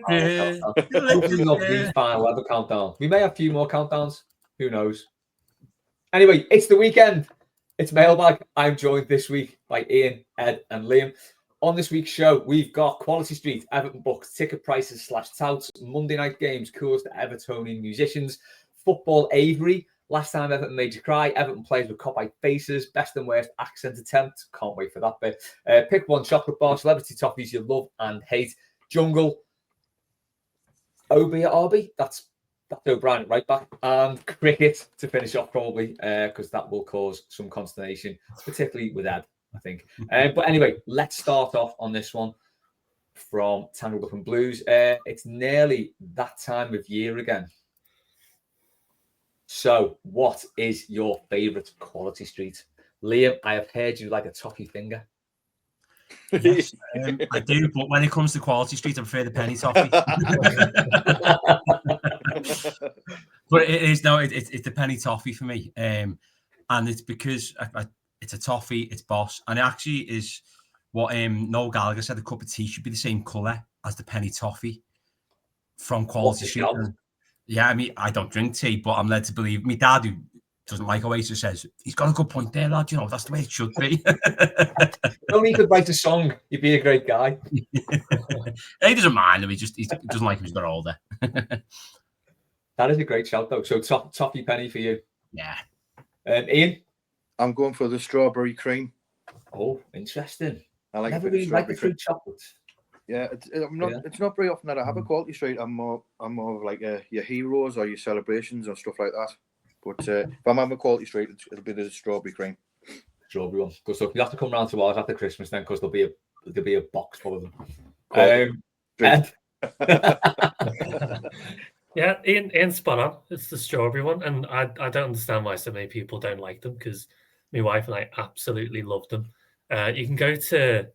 Hopefully not the final ever countdown. We may have a few more countdowns. Who knows? Anyway, it's the weekend. It's Mailbag. I'm joined this week by Ian, Ed, and Liam. On this week's show, we've got Quality Street, Everton books, ticket prices / touts, Monday night games, coolest Evertonian musicians, football aviary, last time Everton made you cry, Everton plays with kopite faces, best and worst accent attempt, can't wait for that bit, pick one chocolate bar, celebrity toffees you love and hate, jungle, OB at RB, that's O'Brien right back, and cricket to finish off probably, because that will cause some consternation, particularly with Ed, I think. But anyway, let's start off on this one from Tangled Up in Blues. It's nearly that time of year again. So, what is your favourite Quality Street? Liam, I have heard you like a toffee finger. Yes, I do, but when it comes to Quality Street, I prefer the penny toffee. But it's the penny toffee for me, and it's because it's a toffee, it's Boss, and it actually is what Noel Gallagher said. A cup of tea should be the same colour as the penny toffee from Quality Street. Yeah, I mean, I don't drink tea, but I'm led to believe. My dad, who doesn't like Oasis, says he's got a good point there, lad. You know, that's the way it should be. Only he could write a song. He'd be a great guy. He doesn't mind him. He doesn't like him. He's got older. That is a great shout, though. So toffee penny for you. Yeah. Ian, I'm going for the strawberry cream. Oh, interesting. I like never really like the fruit chocolate. Yeah, it's not very often that I have a Quality Street. I'm more of like your heroes or your celebrations or stuff like that. But if I'm having a Quality Street, it'll be the strawberry cream. Strawberry one. Good stuff. You have to come round to ours after Christmas then, because there'll be a box full of them. Ed? Yeah, Ian's spot on. It's the strawberry one, and I don't understand why so many people don't like them, because my wife and I absolutely love them. You can go to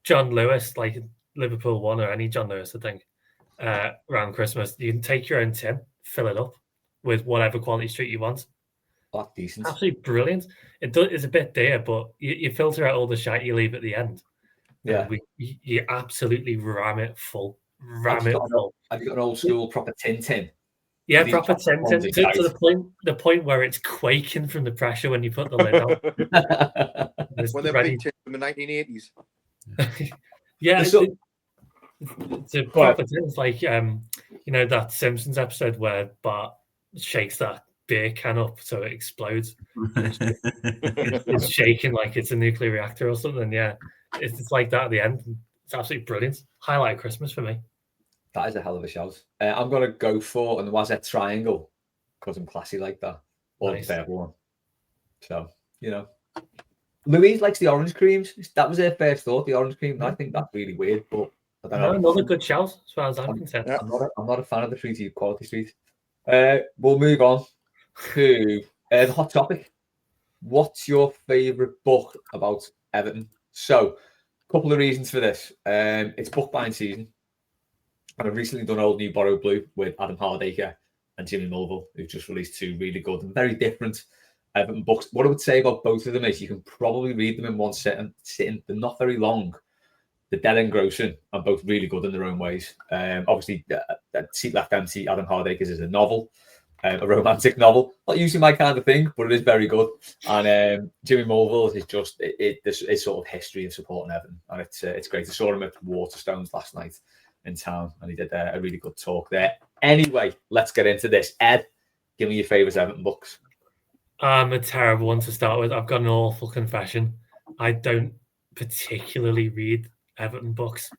John Lewis, like Liverpool one, or any John Lewis, I think, around Christmas. You can take your own tin, fill it up with whatever Quality Street you want. That's decent. Absolutely brilliant. It's a bit dear, but you filter out all the shite you leave at the end. Yeah. You absolutely ram it full. Have you got an old school proper tin? Yeah, proper tin to the point where it's quaking from the pressure when you put the lid on. When they're big tins from the 1980s. Yeah, it's a proper tin. It's like that Simpsons episode where Bart shakes that beer can up so it explodes. It's shaking like it's a nuclear reactor or something. Yeah, it's like that at the end. It's absolutely brilliant. Highlight of Christmas for me. That is a hell of a shout. I'm going to go for an Noisette triangle, because I'm classy like that. Or the purple one. So, Louise likes the orange creams. That was her first thought, the orange cream. I think that's really weird, but I don't know. Another good shout, as far as I'm concerned. I'm not a fan of the Treaty Quality Street. We'll move on to the hot topic. What's your favourite book about Everton? So, a couple of reasons for this. It's book buying season. And I've recently done Old New Borrowed Blue with Adam Hardacre and Jimmy Mulville, who've just released two really good and very different Everton books. What I would say about both of them is you can probably read them in one sitting. They're not very long. They're dead engrossing and both really good in their own ways. Obviously, Seat Left Empty, Adam Hardacre's is a novel, a romantic novel. Not usually my kind of thing, but it is very good. And Jimmy Mulville's is just it's sort of history of supporting Everton, and it's great. I saw him at Waterstones last night in town, and he did a really good talk there. Anyway, let's get into this. Ed, give me your favourite Everton books. I'm a terrible one to start with. I've got an awful confession. I don't particularly read Everton books.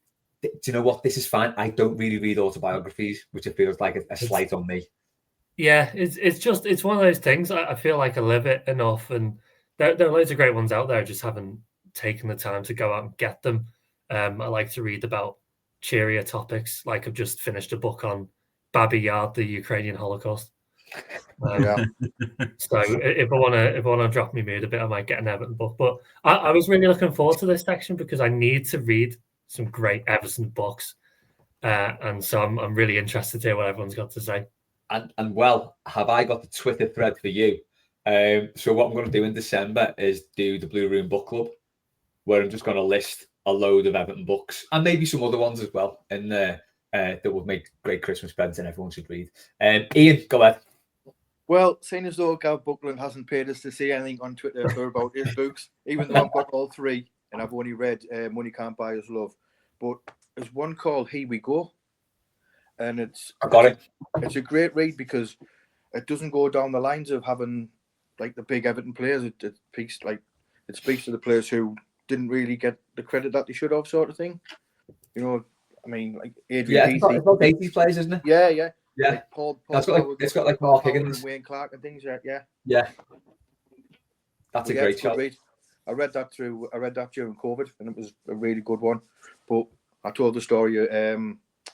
Do you know what? This is fine. I don't really read autobiographies, which it feels like a slight on me. Yeah, it's one of those things. I feel like I live it enough, and there are loads of great ones out there. I just haven't taken the time to go out and get them. I like to read about cheerier topics. Like I've just finished a book on Babi Yar, the Ukrainian Holocaust. So if I want to drop my mood a bit, I might get an Everton book. But I was really looking forward to this section because I need to read some great Everton books, and so I'm really interested to hear what everyone's got to say. And well, have I got the Twitter thread for you? So what I'm going to do in December is do the Blue Room Book Club, where I'm just going to list a load of Everton books and maybe some other ones as well in there that would make great Christmas presents and everyone should read. Ian, go ahead. Well, seeing as though Gav Buckland hasn't paid us to say anything on Twitter about his books, even though I've got all three and I've only read Money Can't Buy Us Love, but there's one called Here We Go, and I got it. It's a great read because it doesn't go down the lines of having like the big Everton players. It speaks to the players who didn't really get the credit that they should have, sort of thing. You know, I mean, like Adrian. Yeah, it's about 80s players, isn't it? Yeah, yeah. Yeah. Like Paul it's got like Mark Higgins and Wayne Clark and things. Yeah. Yeah. That's a great show. I read that during COVID, and it was a really good one. But I told the story a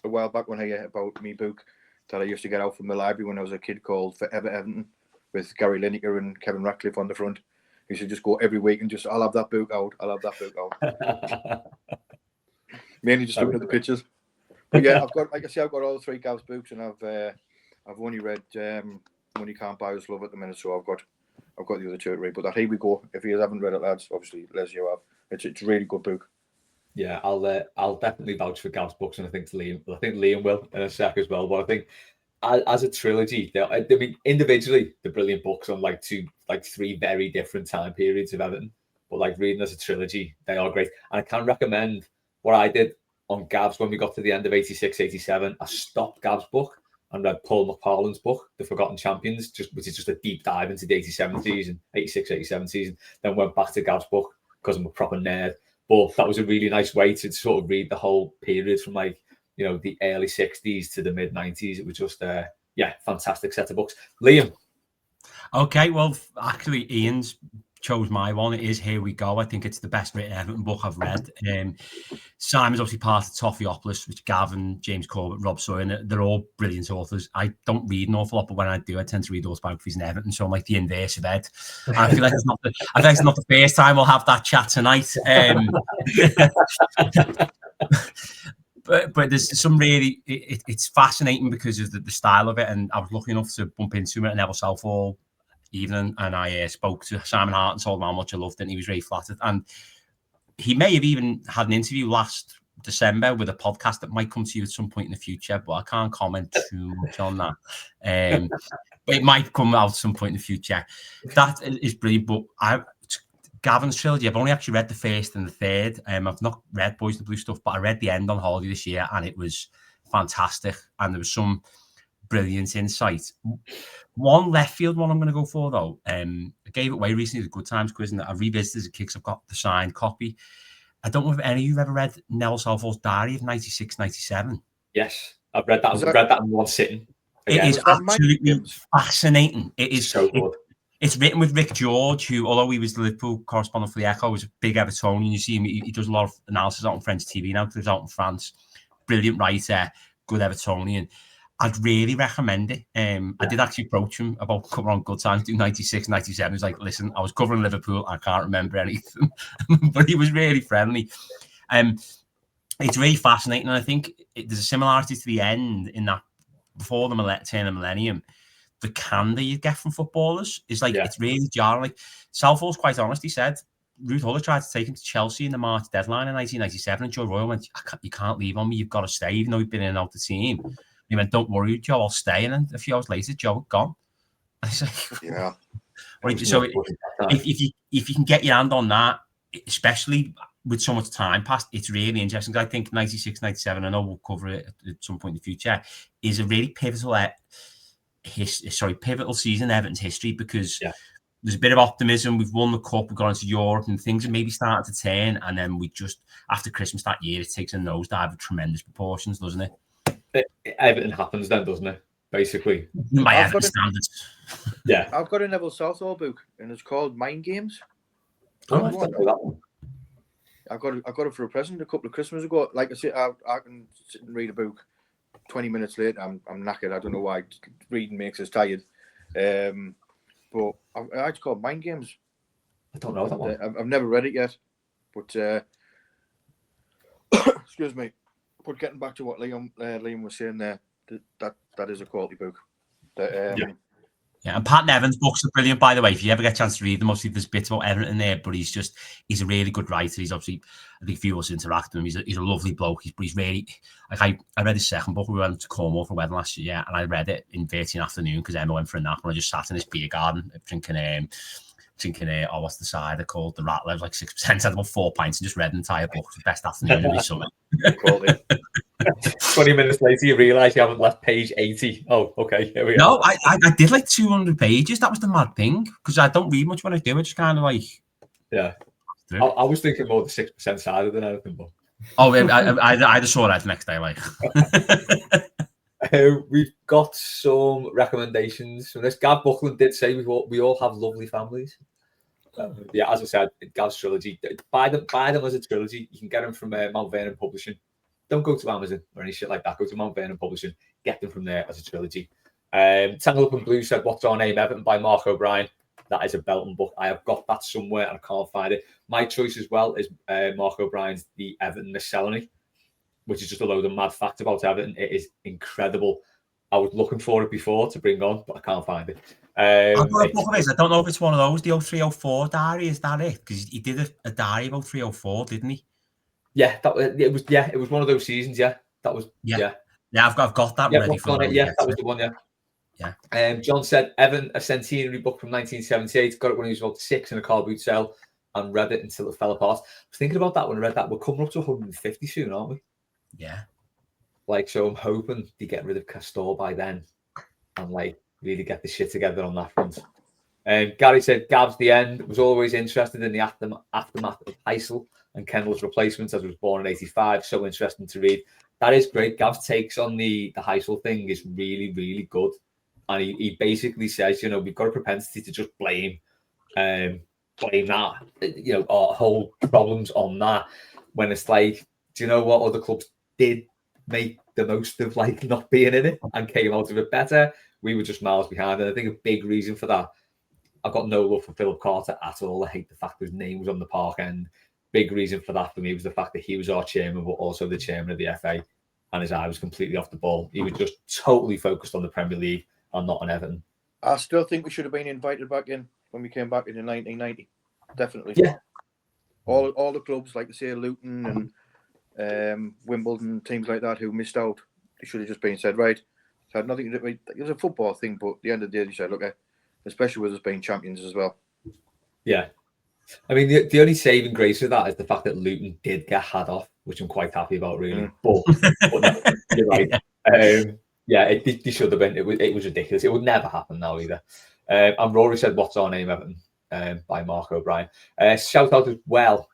while back when about me book that I used to get out from the library when I was a kid called Forever Everton with Gary Lineker and Kevin Ratcliffe on the front. You should just go every week and I'll have that book out. Mainly just looking at the pictures. But yeah, I've got all three Gav's books, and I've only read Money Can't Buy Us Love at the minute, so I've got the other two to read. But that Here We Go, if you haven't read it, lads, obviously Les you have. It's a really good book. Yeah, I'll definitely vouch for Gav's books, and I think Liam will in a sec as well. But I think as a trilogy, I mean, individually, they're brilliant books on three very different time periods of Everton. But like reading as a trilogy, they are great. And I can recommend what I did on Gav's when we got to the end of 86, 87. I stopped Gav's book and read Paul McParland's book, The Forgotten Champions, which is just a deep dive into the 87 season, 86, 87 season. Then went back to Gav's book because I'm a proper nerd. But that was a really nice way to sort of read the whole period from the early 60s to the mid 90s. It was just fantastic set of books. Liam. Okay, well, actually, Ian's chose my one. It is Here We Go. I think it's the best written Everton book I've read. Simon's obviously part of Toffeeopolis, which Gavin, James Corbett, Rob Sawyer, they're all brilliant authors. I don't read an awful lot, but when I do, I tend to read autobiographies in Everton, so I'm like the inverse of Ed. I feel like it's not the first time we'll have that chat tonight. But there's some really, it's fascinating because of the style of it, and I was lucky enough to bump into him at Neville Southall evening, and I spoke to Simon Hart and told him how much I loved it, and he was really flattered. And he may have even had an interview last December with a podcast that might come to you at some point in the future, but I can't comment too much on that. But it might come out at some point in the future. That is brilliant. But Gavin's trilogy, I've only actually read the first and the third. I've not read Boys in the Blue stuff, but I read the end on holiday this year, and it was fantastic. And there was some brilliant insight. One left field one I'm going to go for, though. I gave it away recently, the Good Times quiz, and I revisited as a kid because I've got the signed copy. I don't know if any of you have ever read Neville Southall's diary of 96, 97. Yes, I've read that. I've read that in one sitting. Again. It is absolutely fascinating. It is so good. It's written with Rick George, who, although he was the Liverpool correspondent for the Echo, was a big Evertonian. You see him, he does a lot of analysis out on French TV now, lives out in France. Brilliant writer, good Evertonian. I'd really recommend it. I did actually approach him about covering on Good Times, do 96, 97. He was like, listen, I was covering Liverpool. I can't remember anything. But he was really friendly. It's really fascinating. And I think there's a similarity to the end in that before the turn of millennium, the candour you get from footballers is like, it's really jarring. Like, Southall's quite honest. He said, Ruth Huller tried to take him to Chelsea in the March deadline in 1997, and Joe Royle went, you can't leave on me. You've got to stay, even though he'd been in and out the team. He went, don't worry, Joe, I'll stay. And then a few hours later, Joe had gone. I said, yeah. So if you can get your hand on that, especially with so much time passed, it's really interesting. I think 96, 97, I know we'll cover it at some point in the future, is a really pivotal season in Everton's history, because there's a bit of optimism. We've won the cup, we've gone into Europe, and things are maybe starting to turn. And then we just, after Christmas that year, it takes a nosedive of tremendous proportions, doesn't it? Everything happens then, doesn't it? Basically, by Everton standards. Yeah, I've got a Neville Southall book, and it's called Mind Games. I got it for a present a couple of Christmas ago. Like I said, I can sit and read a book. 20 minutes later, I'm knackered. I don't know why. Reading makes us tired. But it's called Mind Games. I don't know that one. I've never read it yet, but excuse me. But getting back to what Liam was saying there, that is a quality book. Yeah, and Pat Nevin's books are brilliant, by the way. If you ever get a chance to read them, obviously there's bits about Everton in there, but he's a really good writer. He's obviously, I think if you also interact with him, he's a lovely bloke. He's really, like I read his second book. We went to Cornwall for a wedding last year, and I read it in 13 afternoon because Emma went for a nap, and I just sat in this beer garden drinking, what's the cider called? The Rattler, like 6%. I had about 4 pints and just read an entire book. It was the best afternoon of my summer. 20 minutes later, you realise you haven't left page 80. Oh, okay, here we are. No, I did like 200 pages. That was the mad thing, because I don't read much when I do. I just kind of like... Yeah. I was thinking more the 6% cider than anything, but... Oh, I just saw that the next day, like... We've got some recommendations from this. Gav Buckland did say we all have lovely families. Yeah, as I said, Gav's trilogy. Buy them as a trilogy. You can get them from Mount Vernon Publishing. Don't go to Amazon or any shit like that. Go to Mount Vernon Publishing. Get them from there as a trilogy. Tangle Up in Blue said, "What's Our Name, Everton" by Mark O'Brien. That is a belting book. I have got that somewhere and I can't find it. My choice as well is Mark O'Brien's The Everton Miscellany, which is just a load of mad facts about Everton. It is incredible. I was looking for it before to bring on, but I can't find it. I've got a book of it. I don't know if it's one of those, the 0304 diary. Is that it? Because he did a diary about 304, didn't he? Yeah, it was. Yeah, it was one of those seasons. Yeah, that was. Yeah. I've got that ready for it. Yeah, that was the one. Yeah. John said Evan, a centenary book from 1978. Got it when he was about 6 in a car boot sale and read it until it fell apart. I was thinking about that when I read that. We're coming up to 150 soon, aren't we? Yeah. Like, so I'm hoping to get rid of Castor by then and like really get the shit together on that front. Gary said Gav's the end. Was always interested in the aftermath of Heysel and Kendall's replacement, as he was born in 85. So interesting to read. That is great. Gav's takes on the Heysel thing is really, really good. And he basically says, we've got a propensity to just blame that, our whole problems on that. When it's like, do you know what other clubs did make the most of like not being in it and came out of it better? We were just miles behind. And I think a big reason for that, I've got no love for Philip Carter at all. I hate the fact that his name was on the park end. Big reason for that for me was the fact that he was our chairman, but also the chairman of the FA, and his eye was completely off the ball. He was just totally focused on the Premier League and not on Everton. I still think we should have been invited back in when we came back in 1990. Definitely. Yeah. All the clubs, like say Luton and Wimbledon, teams like that who missed out, they should have just been said, right, it had nothing to do with it. Was a football thing, but at the end of the day, they said, look, especially with us being champions as well. Yeah. I mean, the only saving grace of that is the fact that Luton did get had off, which I'm quite happy about, really. But no, you're right. It should have been. It was ridiculous. It would never happen now either. And Rory said, "What's Our Name, Everton?" By Mark O'Brien. Shout out as well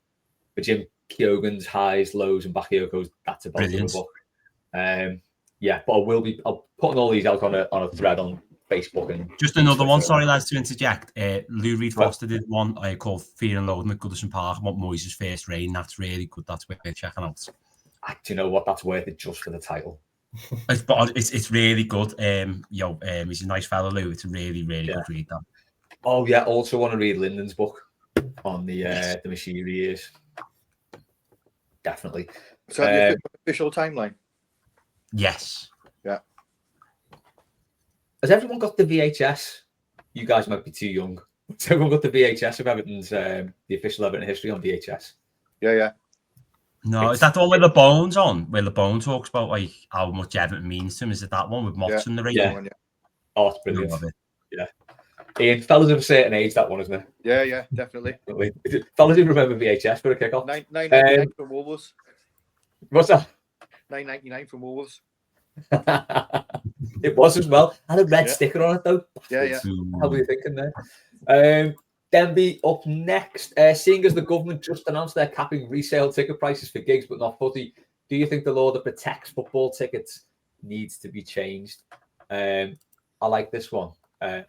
for Jim Keoghan's Highs, Lows, and Bakayoko's. That's a brilliant book. But I'll putting all these out on a thread on Facebook. And just another one. Sorry, lads, to interject. Lou Reed Foster did one called Fear and Loathing at Goodison Park. What Moyes' First Reign. That's really good. That's worth checking out. Do you know what? That's worth it just for the title. It's really good. He's a nice fellow, Lou. It's a really, really good read. That. Oh yeah. Also want to read Lyndon's book on the machinery years. Definitely. So the official timeline. Yes. Yeah. Has everyone got the VHS? You guys might be too young. Has everyone got the VHS of Everton's the official Everton history on VHS? Yeah. No, is that the one with the Bones on? Where the Bone talks about like how much Everton means to him? Is it that one with Motts and the radio? Yeah. Oh, it's brilliant. Yeah. Ian, fellas of a certain age, that one, isn't it? Yeah, definitely. Fellas who remember VHS for a kickoff. $9.99 from Wolves. What's that? $9.99 from Wolves. It was as well. Had a red sticker on it though. Yeah. How were you thinking there? Denby up next. Seeing as the government just announced they're capping resale ticket prices for gigs but not footy, do you think the law that protects football tickets needs to be changed? I like this one.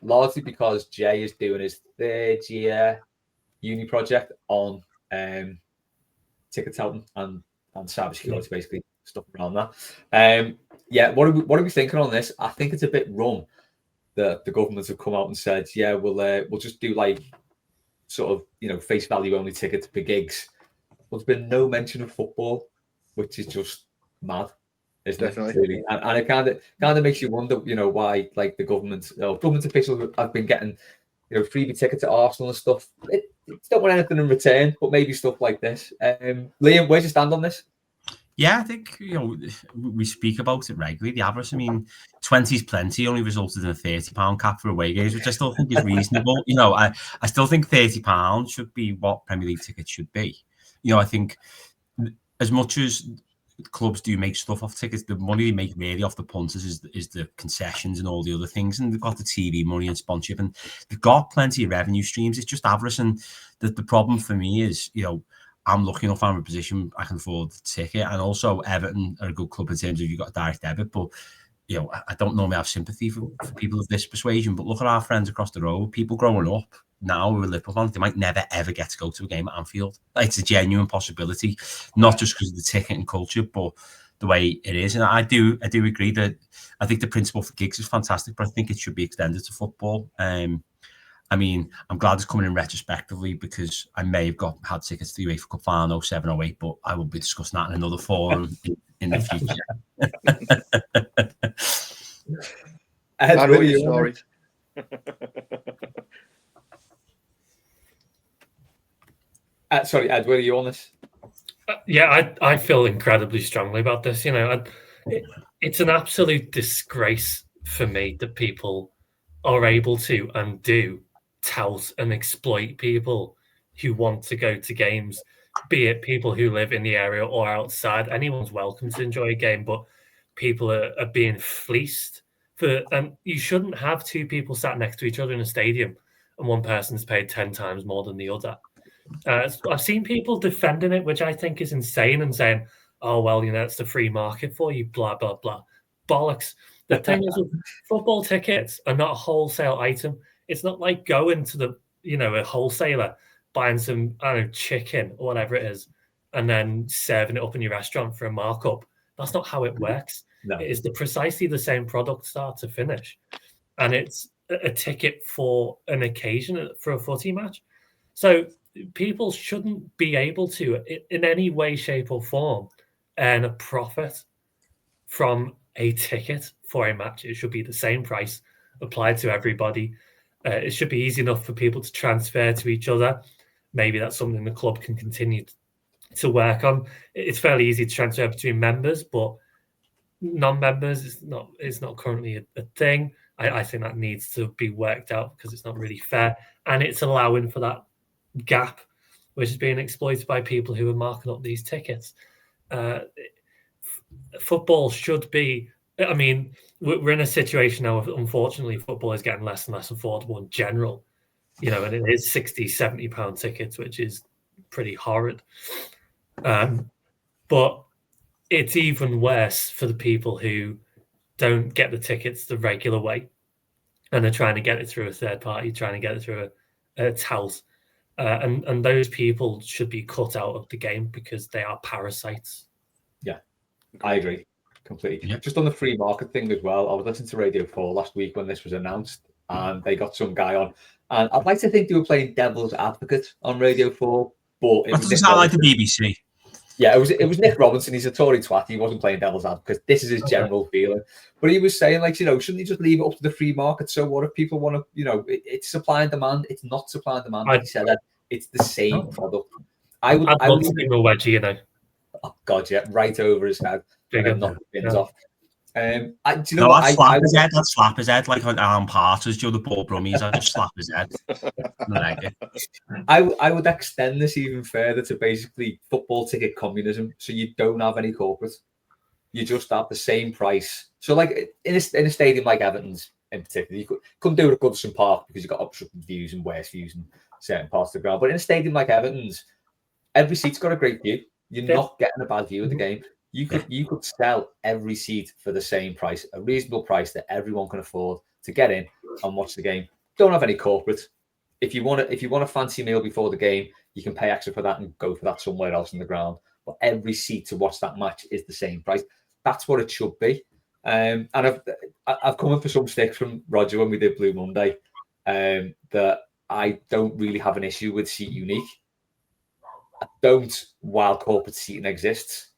Largely because Jay is doing his 3rd year uni project on ticket touting and cybersecurity, basically stuff around that. What are we thinking on this? I think it's a bit rum that the governments have come out and said, we'll just do like sort of face value only tickets for gigs. But there's been no mention of football, which is just mad. isn't Definitely. it? Really? And it kind of makes you wonder, why like the government officials have been getting, freebie tickets at Arsenal and stuff. They don't want anything in return, but maybe stuff like this. Liam, where's your stand on this? Yeah, I think we speak about it regularly. The average, 20's plenty, only resulted in a £30 cap for away games, which I still think is reasonable. I still think £30 should be what Premier League tickets should be. I think as much as clubs do make stuff off tickets, the money they make really off the punters is the concessions and all the other things, and they've got the TV money and sponsorship, and they've got plenty of revenue streams. It's just avarice, and the problem for me is, I'm lucky enough, I'm in a position I can afford the ticket, and also Everton are a good club in terms of you've got a direct debit, but I don't normally have sympathy for people of this persuasion, but look at our friends across the road, people growing up now who are Liverpool fans, they might never ever get to go to a game at Anfield. It's a genuine possibility, not just because of the ticket and culture, but the way it is. And I do agree that I think the principle for gigs is fantastic, but I think it should be extended to football. I'm glad it's coming in retrospectively, because I may have had tickets to the UEFA Cup final 07, 08, but I will be discussing that in another forum in the future. Ed, I know your story. Sorry, Ed, where are you on this? Yeah, I feel incredibly strongly about this. It's an absolute disgrace for me that people are able to and do tout and exploit people who want to go to games, be it people who live in the area or outside. Anyone's welcome to enjoy a game, but people are being fleeced and you shouldn't have two people sat next to each other in a stadium and one person's paid 10 times more than the other. I've seen people defending it, which I think is insane, and saying, "Oh well, it's the free market for you." Blah blah blah, bollocks. The thing is, football tickets are not a wholesale item. It's not like going to a wholesaler, buying some chicken or whatever it is, and then serving it up in your restaurant for a markup. That's not how it works. No. It is precisely the same product start to finish, and it's a ticket for an occasion, for a footy match. So people shouldn't be able to, in any way, shape, or form, earn a profit from a ticket for a match. It should be the same price applied to everybody. It should be easy enough for people to transfer to each other. Maybe that's something the club can continue to work on. It's fairly easy to transfer between members, but non-members is not currently a thing. I think that needs to be worked out, because it's not really fair, and it's allowing for that gap which is being exploited by people who are marking up these tickets. Football should be, we're in a situation now, unfortunately, football is getting less and less affordable in general, and it is 60, 70 pound tickets, which is pretty horrid. But it's even worse for the people who don't get the tickets the regular way and are trying to get it through a third party, trying to get it through a tout. And those people should be cut out of the game, because they are parasites. Yeah, I agree completely. Yeah. Just on the free market thing as well, I was listening to Radio 4 last week when this was announced, and they got some guy on, and I'd like to think they were playing devil's advocate on Radio 4, but it doesn't sound like the BBC. Yeah, it was Nick Robinson. He's a Tory twat. He wasn't playing devil's advocate. This is his general feeling. But he was saying, shouldn't you just leave it up to the free market? So what if people want to, it's supply and demand. It's not supply and demand. He said that it's the same product. I would give him a wedgie, Oh God, yeah, right over his head. And knock the pins off. I'd slap his head like on Alan Parters, the ball brummies. I'd just slap his head. I would extend this even further to basically football ticket communism. So you don't have any corporate. You just have the same price. So in a stadium like Everton's in particular, you couldn't do it at Goodison Park because you've got obstructed views and worse views in certain parts of the ground. But in a stadium like Everton's, every seat's got a great view. You're not getting a bad view of the game. You could sell every seat for the same price, a reasonable price that everyone can afford to get in and watch the game. Don't have any corporate. If you want a fancy meal before the game, you can pay extra for that and go for that somewhere else in the ground. But every seat to watch that match is the same price. That's what it should be. And I've come in for some sticks from Roger when we did Blue Monday, that I don't really have an issue with Seat Unique. I don't while corporate seating exists.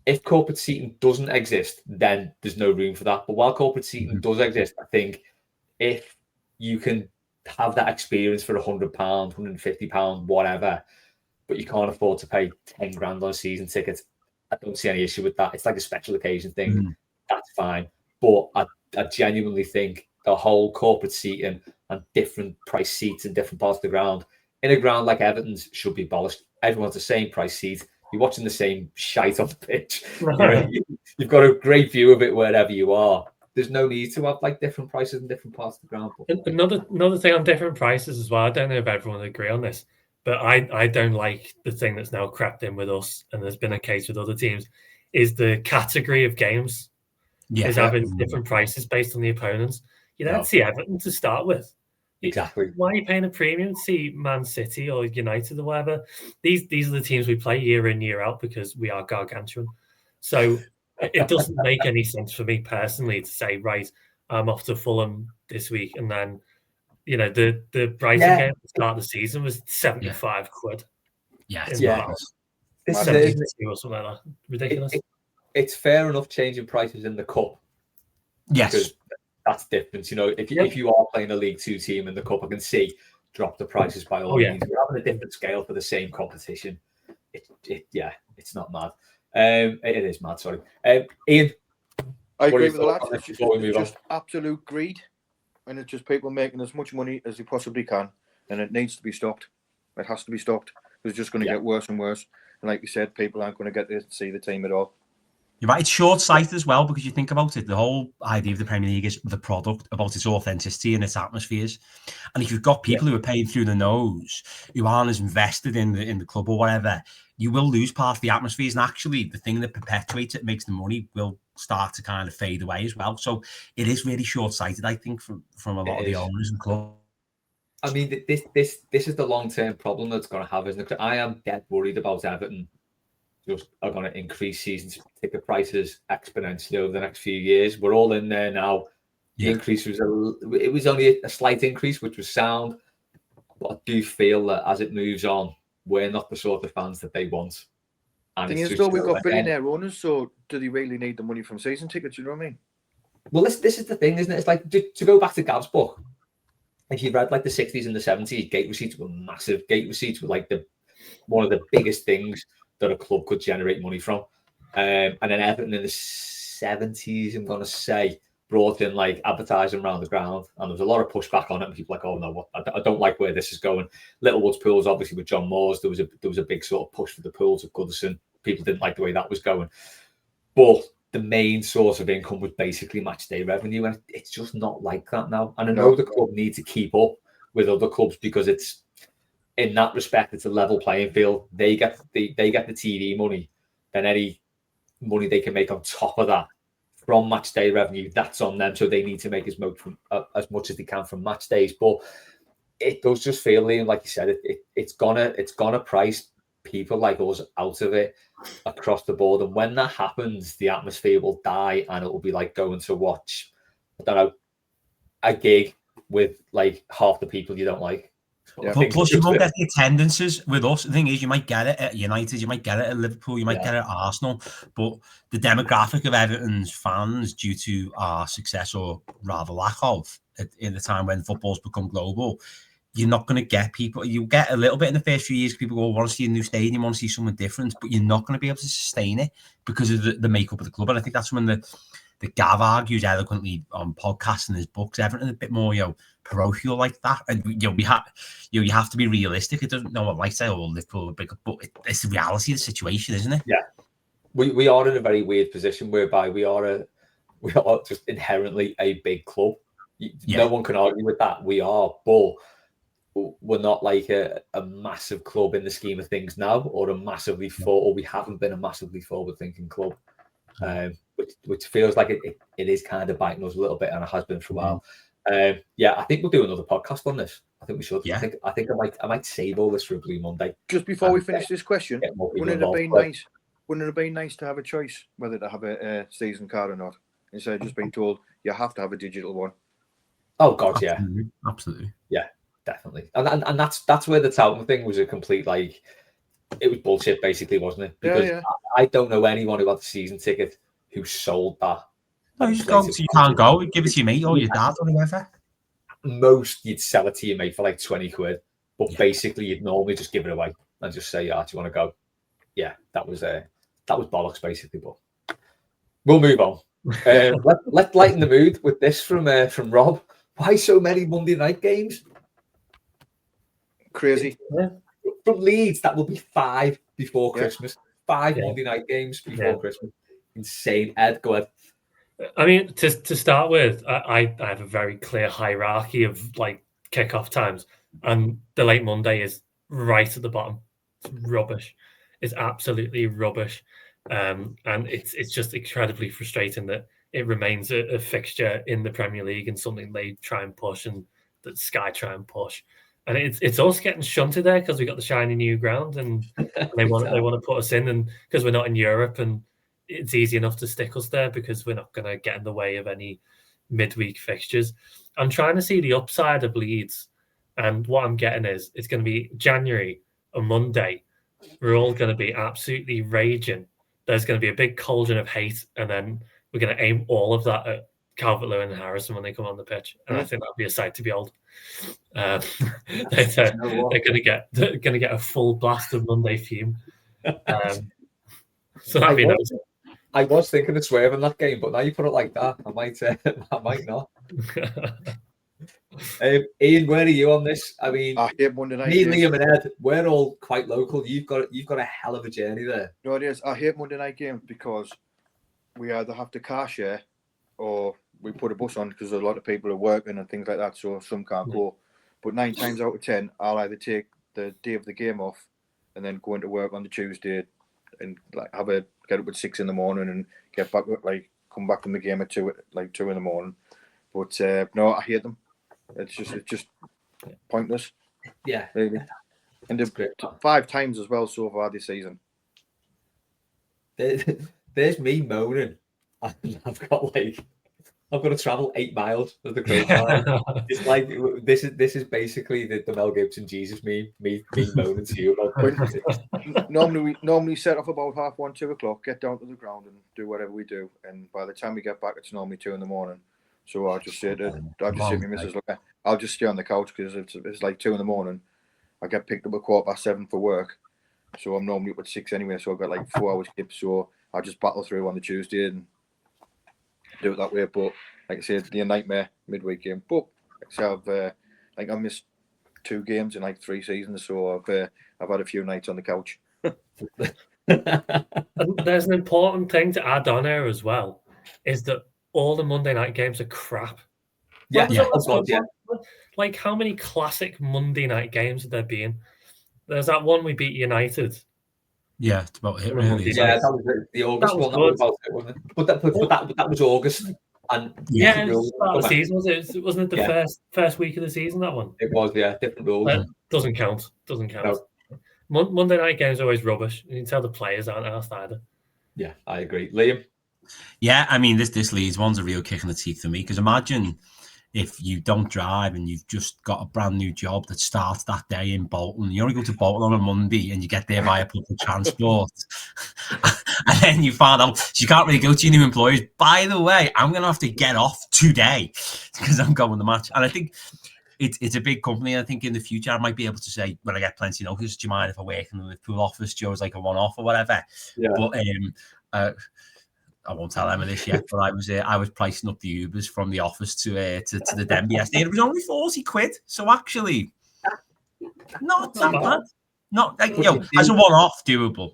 if corporate seating doesn't exist, then there's no room for that. But while corporate seating does exist, I think if you can have that experience for £100, £150, whatever, but you can't afford to pay 10 grand on a season ticket, I don't see any issue with that. It's like a special occasion thing. That's fine. But I genuinely think the whole corporate seating and different price seats in different parts of the ground, in a ground like Everton's, should be abolished. Everyone's the same price seat. You're watching the same shite on the pitch. You've got a great view of it wherever you are. There's no need to have like different prices in different parts of the ground. Another thing on different prices as well. I don't know if everyone would agree on this, but I don't like the thing that's now crept in with us, and there's been a case with other teams, is the category of games. Is having different prices based on the opponents. You don't see Everton to start with. Exactly. Why are you paying a premium to see Man City or United or whatever? These are the teams we play year in, year out because we are gargantuan. So it doesn't make any sense for me personally to say, right, I'm off to Fulham this week, and then the Brighton game at the start of the season was 75 quid. Yeah, This 72 or something like that. Ridiculous. It's fair enough changing prices in the cup. Yes. Because that's different. If you are playing a League Two team in the cup, I can see drop the prices by all means. We're having a different scale for the same competition. It's not mad. It is mad, sorry. Ian? I agree with the lads. It's just absolute greed. And it's just people making as much money as they possibly can. And it needs to be stopped. It has to be stopped. It's just going to get worse and worse. And like you said, people aren't going to get to see the team at all. You're right. It's short-sighted as well because you think about it. The whole idea of the Premier League is the product, about its authenticity and its atmospheres. And if you've got people who are paying through the nose, who aren't as invested in the club or whatever, you will lose part of the atmospheres. And actually, the thing that perpetuates it, makes the money, will start to kind of fade away as well. So it is really short-sighted, I think, from a lot of the owners and clubs. I mean, this is the long-term problem that's going to have, isn't it? I am dead worried about Everton. Just are going to increase season ticket prices exponentially over the next few years. We're all in there now. The increase was only a slight increase, which was sound. But I do feel that as it moves on, we're not the sort of fans that they want. And thing is, though, we've got billionaire owners, so do they really need the money from season tickets? You know what I mean? Well, this is the thing, isn't it? It's like to go back to Gav's book. If you read like the 60s and the 70s, gate receipts were massive. Gate receipts were like one of the biggest things that a club could generate money from. And then Everton in the 70s, I'm going to say, brought in like advertising around the ground. And there was a lot of pushback on it. And people were like, oh, no, I don't like where this is going. Littlewoods pools, obviously, with John Moores, there was a big sort of push for the pools at Goodison. People didn't like the way that was going. But the main source of income was basically match day revenue. And it's just not like that now. And I know the club need to keep up with other clubs because it's, in that respect, it's a level playing field. They get the TV money, then any money they can make on top of that from match day revenue, that's on them. So they need to make as much as they can from match days. But it does just feel, Liam, like you said, it's gonna price people like us out of it across the board. And when that happens, the atmosphere will die, and it will be like going to watch, I don't know, a gig with like half the people you don't like. Yeah. Plus, you won't get the attendances with us. The thing is, you might get it at United, you might get it at Liverpool, you might get it at Arsenal, but the demographic of Everton's fans, due to our success, or rather lack of, in the time when football's become global, you're not going to get people. You get a little bit in the first few years. People go, want to see a new stadium, want to see something different, but you're not going to be able to sustain it because of the makeup of the club. And I think that's when the Gav argues eloquently on podcasts and his books. Everton a bit more, parochial like that, and you have to be realistic. It doesn't know what might say, Liverpool, but it's the reality of the situation, isn't it? Yeah, we are in a very weird position whereby we are just inherently a big club. No one can argue with that. We are, but we're not like a massive club in the scheme of things now, or we haven't been a massively forward-thinking club. Which feels like it is kind of biting us a little bit, and it has been for a while. I think we'll do another podcast on this. I think we should. Yeah. I think I might save all this for a Blue Monday. Just before we finish this question, wouldn't it have been nice? Wouldn't it have been nice to have a choice whether to have a season card or not, instead of just being told you have to have a digital one? Oh God, yeah, absolutely, yeah, definitely. And that's where the touting thing was a complete like. it was bullshit, basically, wasn't it? Because I don't know anyone who had the season ticket who sold that. No, you just go, so you can't go. Give it to your mate or your dad or whoever. Most you'd sell it to your mate for like 20 quid, but basically you'd normally just give it away and just say, "Yeah, do you want to go?" Yeah, that was bollocks, basically. But we'll move on. Let's lighten the mood with this from Rob. Why so many Monday night games? Crazy. Yeah. From Leeds, that will be 5 before Christmas. 5 Monday night games before Christmas. Insane. Ed, go ahead. I mean, to start with, I have a very clear hierarchy of like kickoff times, and the late Monday is right at the bottom. It's rubbish. It's absolutely rubbish, and it's just incredibly frustrating that it remains a fixture in the Premier League and something they try and push and that Sky try and push. And it's also getting shunted there because we got the shiny new ground, and they want to put us in, and because we're not in Europe, and it's easy enough to stick us there because we're not going to get in the way of any midweek fixtures. I'm trying to see the upside of Leeds, and what I'm getting is it's going to be January, a Monday. We're all going to be absolutely raging. There's going to be a big cauldron of hate, and then we're going to aim all of that at Calvert-Lewin and Harrison when they come on the pitch, and I think that'll be a sight to behold. They're going to get a full blast of Monday fume. So that'd be nice. I was thinking of swerving that game, but now you put it like that, I might not. Ian, where are you on this? I mean, I hate Monday night. Me, Liam, and Ed, we're all quite local. You've got a hell of a journey there. No, it is. I hate Monday night games because we either have to car share or we put a bus on because a lot of people are working and things like that, so some can't go. But 9 times out of 10, I'll either take the day of the game off and then go into work on the Tuesday and like get up at 6 in the morning and get back, like come back from the game at 2 in the morning. But no, I hate them. It's just pointless. Yeah, really. And they've 5 times as well so far this season. There's me moaning. I've got to travel 8 miles with the crow fly. It's like this is basically the Mel Gibson Jesus meme. Me moaning to you about normally set off about 1:30, 2 o'clock, get down to the ground and do whatever we do. And by the time we get back, it's normally 2 in the morning. So I just say to my missus, look, I'll just stay on the couch because it's like 2 in the morning. I get picked up at 7:15 for work, so I'm normally up at 6 anyway. So I've got like 4 hours skip. So I just battle through on the Tuesday and do it that way. But like I said, the nightmare midweek game. But like I say, I missed 2 games in like 3 seasons, so I've had a few nights on the couch. And there's an important thing to add on here as well, is that all the Monday night games are crap. Like how many classic Monday night games have there been? There's that one we beat United. Yeah, it's about it, really. Yeah, that was the August one. That was about it, wasn't it? But that was August. And it was start of the season, was it? Wasn't it the first week of the season, that one? It was, yeah. Different rules. Doesn't count. No. Monday night games are always rubbish. You can tell the players aren't asked either. Yeah, I agree. Liam? Yeah, I mean, this Leeds one's a real kick in the teeth for me, because imagine if you don't drive and you've just got a brand new job that starts that day in Bolton. You only go to Bolton on a Monday and you get there via public transport. And then you find out you can't really go to your new employers. By the way, I'm going to have to get off today because I'm going to the match. And I think it's a big company. I think in the future I might be able to say, when I get plenty of notice, do you mind if I work in the Liverpool office? Joe's like a one-off or whatever. Yeah. But I won't tell Emma this yet, but I was pricing up the Ubers from the office to the Denby yesterday. It was only 40 quid. So actually, not that bad. Not like, as a one-off, doable.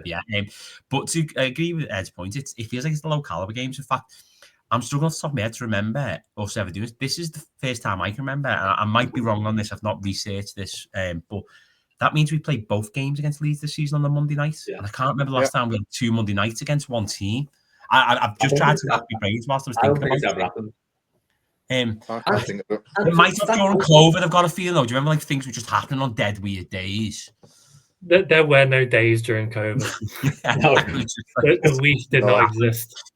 Yeah. But to agree with Ed's point, it feels like it's the low caliber games. In fact, I'm struggling off the top of my head to remember us ever doing this. This is the first time I can remember, and I might be wrong on this. I've not researched this, but that means we played both games against Leeds this season on the Monday night. Yeah. And I can't remember the last time we had 2 Monday nights against one team. I've just tried to wrap my brains whilst I was thinking about it. It might have during COVID, I've got a feeling, though. Do you remember like things were just happening on dead weird days? There were no days during COVID. The week did not exist.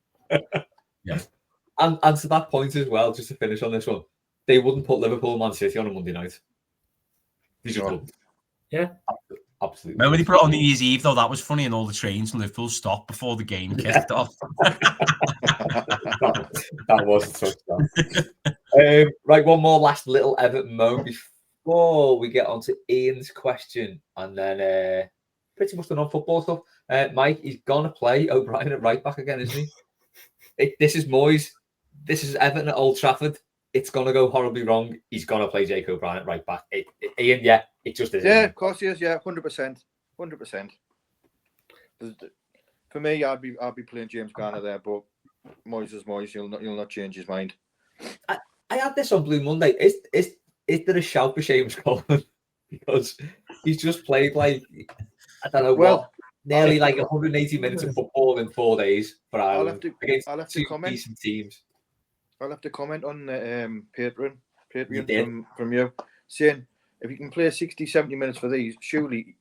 Yeah. And to that point as well, just to finish on this one, they wouldn't put Liverpool and Man City on a Monday night. They just wouldn't. Yeah. Absolutely. Remember when they put it on New Year's Eve, though? That was funny, and all the trains and Liverpool stopped before the game kicked off. that was a touchdown. Right, one more last little Everton moment before we get on to Ian's question, and then pretty much the non-football stuff. Mike, he's going to play O'Brien at right back again, isn't he? This is Moyes. This is Everton at Old Trafford. It's going to go horribly wrong. He's going to play Jake O'Brien at right back. Ian, yeah, it just is. Yeah, of course he is. Yeah, 100%. 100%. For me, I'd be playing James Garner there, but Moyes is Moyes. He'll not change his mind. I had this on Blue Monday. Is there a shout for Seamus Coleman? Because he's just played like, I don't know nearly like 180 minutes of football in 4 days for Ireland against two decent teams. I'll have to comment on the Patreon from you, saying if he can play 60, 70 minutes for these, surely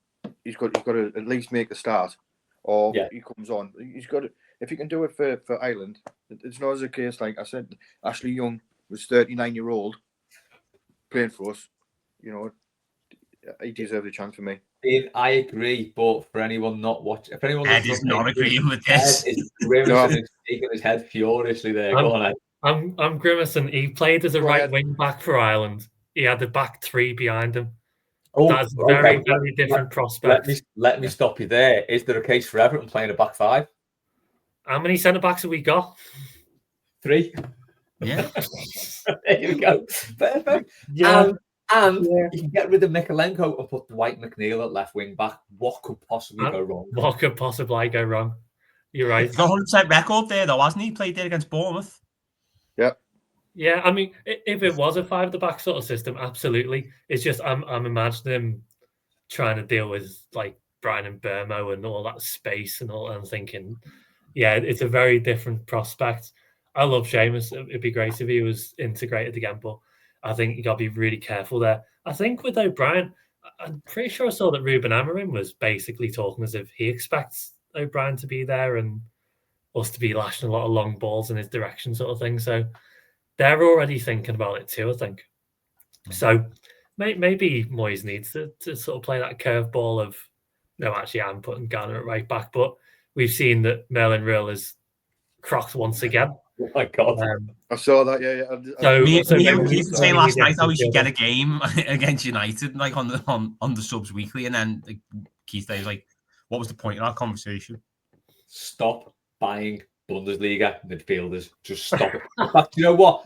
he's got to at least make the start, or he comes on. He's got to, if he can do it for Ireland. It's not as a case like I said. Ashley Young was 39-year-old playing for us. You know, he deserves a chance for me. I agree, but for anyone not watching, if anyone Ed is not agreeing with this, Ed is grimacing and shaking his head furiously there. Go on, Ed. I'm grimacing. He played as a right wing back for Ireland. He had the back three behind him. That's a very different prospect. Let me stop you there. Is there a case for Everton playing a back five? How many centre backs have we got? 3. Yeah. There you go. Perfect. Yeah. And you can get rid of Mikalenko and put Dwight McNeil at left wing back. What could possibly go wrong? What could possibly go wrong? You're right. He's got 100% record there, though, hasn't he? Played there against Bournemouth. Yeah. Yeah, I mean, if it was a 5 at the back sort of system, absolutely. It's just I'm imagining him trying to deal with like Brian and Burmo and all that space and all. I'm thinking, yeah, it's a very different prospect. I love Seamus. It'd be great if he was integrated again, but I think you got to be really careful there. I think with O'Brien, I'm pretty sure I saw that Ruben Amorim was basically talking as if he expects O'Brien to be there and us to be lashing a lot of long balls in his direction, sort of thing. So they're already thinking about it too, I think. So maybe Moyes needs to sort of play that curveball of, no, actually, I'm putting Garner at right back, but we've seen that Merlin Real is crocked once again. Oh my God. I saw that, yeah. Me and Keith were saying last night how we should get a game against United, like on the subs weekly, and then Keith was like, "What was the point of our conversation?" Stop buying Bundesliga midfielders. Just stop it. In fact, you know what?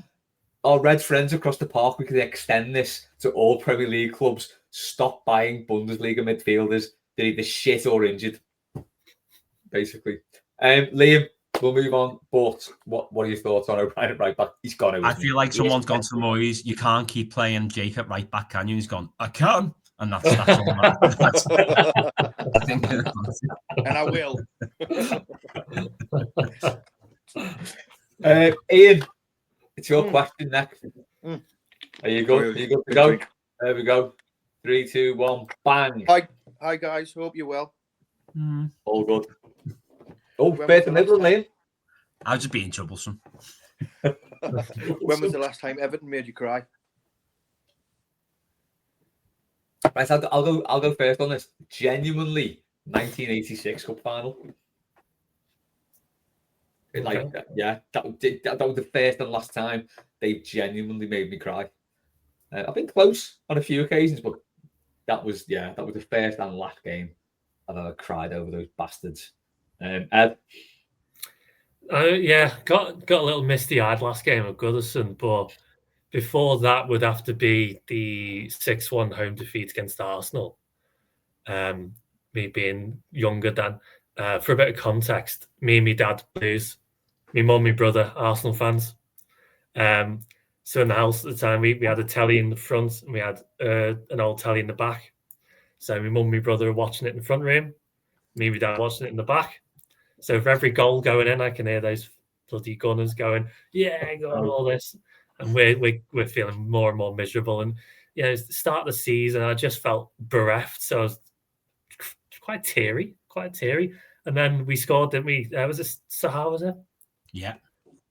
Our red friends across the park, we can extend this to all Premier League clubs. Stop buying Bundesliga midfielders. They're either shit or injured, basically. Liam, we'll move on. But what are your thoughts on O'Brien at right back? He's got to. I feel like someone's gone to Moyes. You can't keep playing Jake at right back, can you? He's gone, I can. And that's all that's and I will. Ian, it's your question next. Are you good? Are you good to go? There we go. 3, 2, 1, bang. Hi guys. Hope you're well. All good. Oh, better than middle, Liam. I was just being troublesome. When was the last time Everton made you cry? Right, I'll go first on this. Genuinely, 1986 Cup final. Like, yeah, that was the first and last time they genuinely made me cry. I've been close on a few occasions, but that was the first and last game I've ever cried over those bastards. Ed? Yeah, got a little misty-eyed last game at Goodison, but before that would have to be the 6-1 home defeat against Arsenal. Me being younger than. For a bit of context, me and my dad Blues, my mum, my brother, Arsenal fans. So in the house at the time, we had a telly in the front and we had an old telly in the back. So my mum and my brother are watching it in the front room. Me and my dad watching it in the back. So for every goal going in, I can hear those bloody Gunners going, yeah, go on, all this. And we're feeling more and more miserable. And, you know, it's the start of the season, I just felt bereft. So I was quite teary. And then we scored, didn't we? Was it Sahar, was it? Yeah.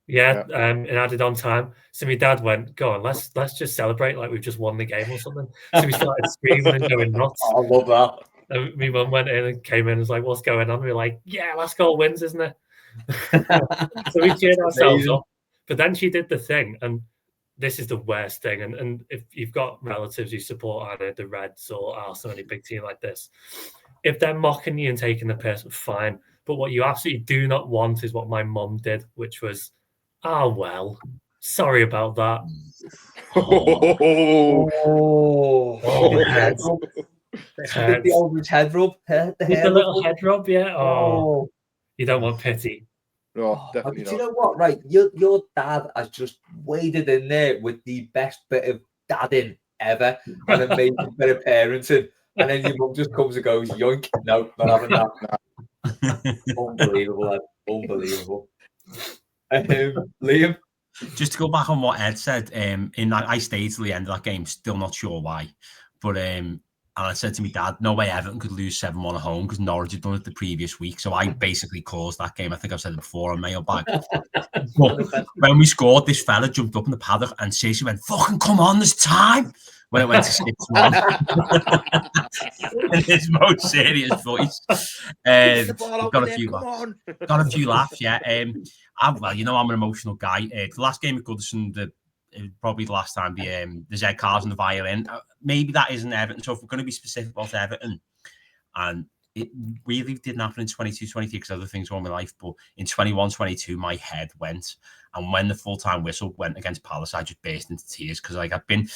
And added on time. So my dad went, go on, let's just celebrate like we've just won the game or something. So we started screaming and going nuts. I love that. And my mum went in and came in and was like, "What's going on?" We were like, "Yeah, last goal wins, isn't it?" So we cheered ourselves up. But then she did the thing, and this is the worst thing. And if you've got relatives who support either the Reds or Arsenal, any big team like this, if they're mocking you and taking the piss, fine. But what you absolutely do not want is what my mum did, which was, "Oh, well, sorry about that." The head rub. The old head rub. The little head rub, yeah. Oh, you don't want pity. No, definitely not. Do you know what? Right, your dad has just waded in there with the best bit of dadding ever and amazing bit of parenting, and then your mum just comes and goes, "Yoink! No, not having that." Unbelievable, lad. Unbelievable. Liam, just to go back on what Ed said, I stayed till the end of that game, still not sure why, but and I said to my dad, no way Everton could lose 7-1 at home because Norwich had done it the previous week. So I basically caused that game. I think I've said it before on Mailbag. But when we scored, this fella jumped up in the paddock and Stacey went, "Fucking come on, there's time." When it went to 6-1 in his most serious voice. Got a few laughs, yeah. Well, you know, I'm an emotional guy. The last game at Goodison, probably the last time the Z cars and the violin. Maybe that isn't Everton. So if we're going to be specific about Everton, and it really didn't happen in 22-23 because other things were in my life, but in 21-22 my head went, and when the full-time whistle went against Palace, I just burst into tears because like I'd been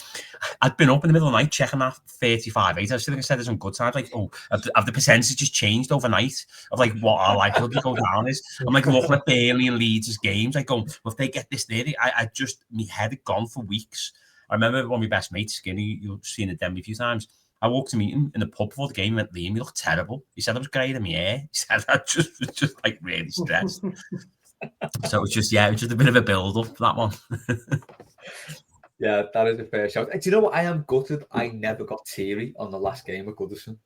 up in the middle of the night checking that 35-8. I think I said there's some good times, like, oh, have the percentages changed overnight of like what our likelihood to go down is. I'm like looking at Burnley and Leeds' games, like going, well, if they get this there, I just, my head had gone for weeks. I remember one of my best mates, Skinny, you've seen it Denby a few times. I walked to meet him in the pub before the game. He went, "Liam, you look terrible." He said I was grey in my hair. He said I was just like really stressed. So it was just a bit of a build-up, that one. Yeah, that is a fair shout. Do you know what? I am gutted I never got teary on the last game at Goodison.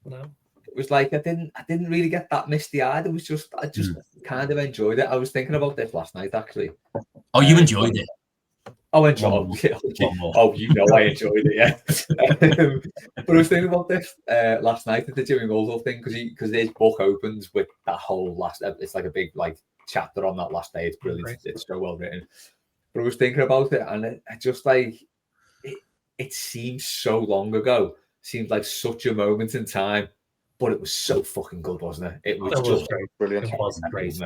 No. It was like I didn't really get that misty-eyed. I just kind of enjoyed it. I was thinking about this last night, actually. Oh, you enjoyed it? Oh, enjoyed it. Oh, you know I enjoyed it, yeah. But I was thinking about this last night at the Jimmy Mulder thing because his book opens with that whole last. It's like a big chapter on that last day. It's brilliant. Right. It's so well written. But I was thinking about it, and it just it seems so long ago. Seems like such a moment in time, but it was so fucking good, wasn't it? It was just brilliant. It was great.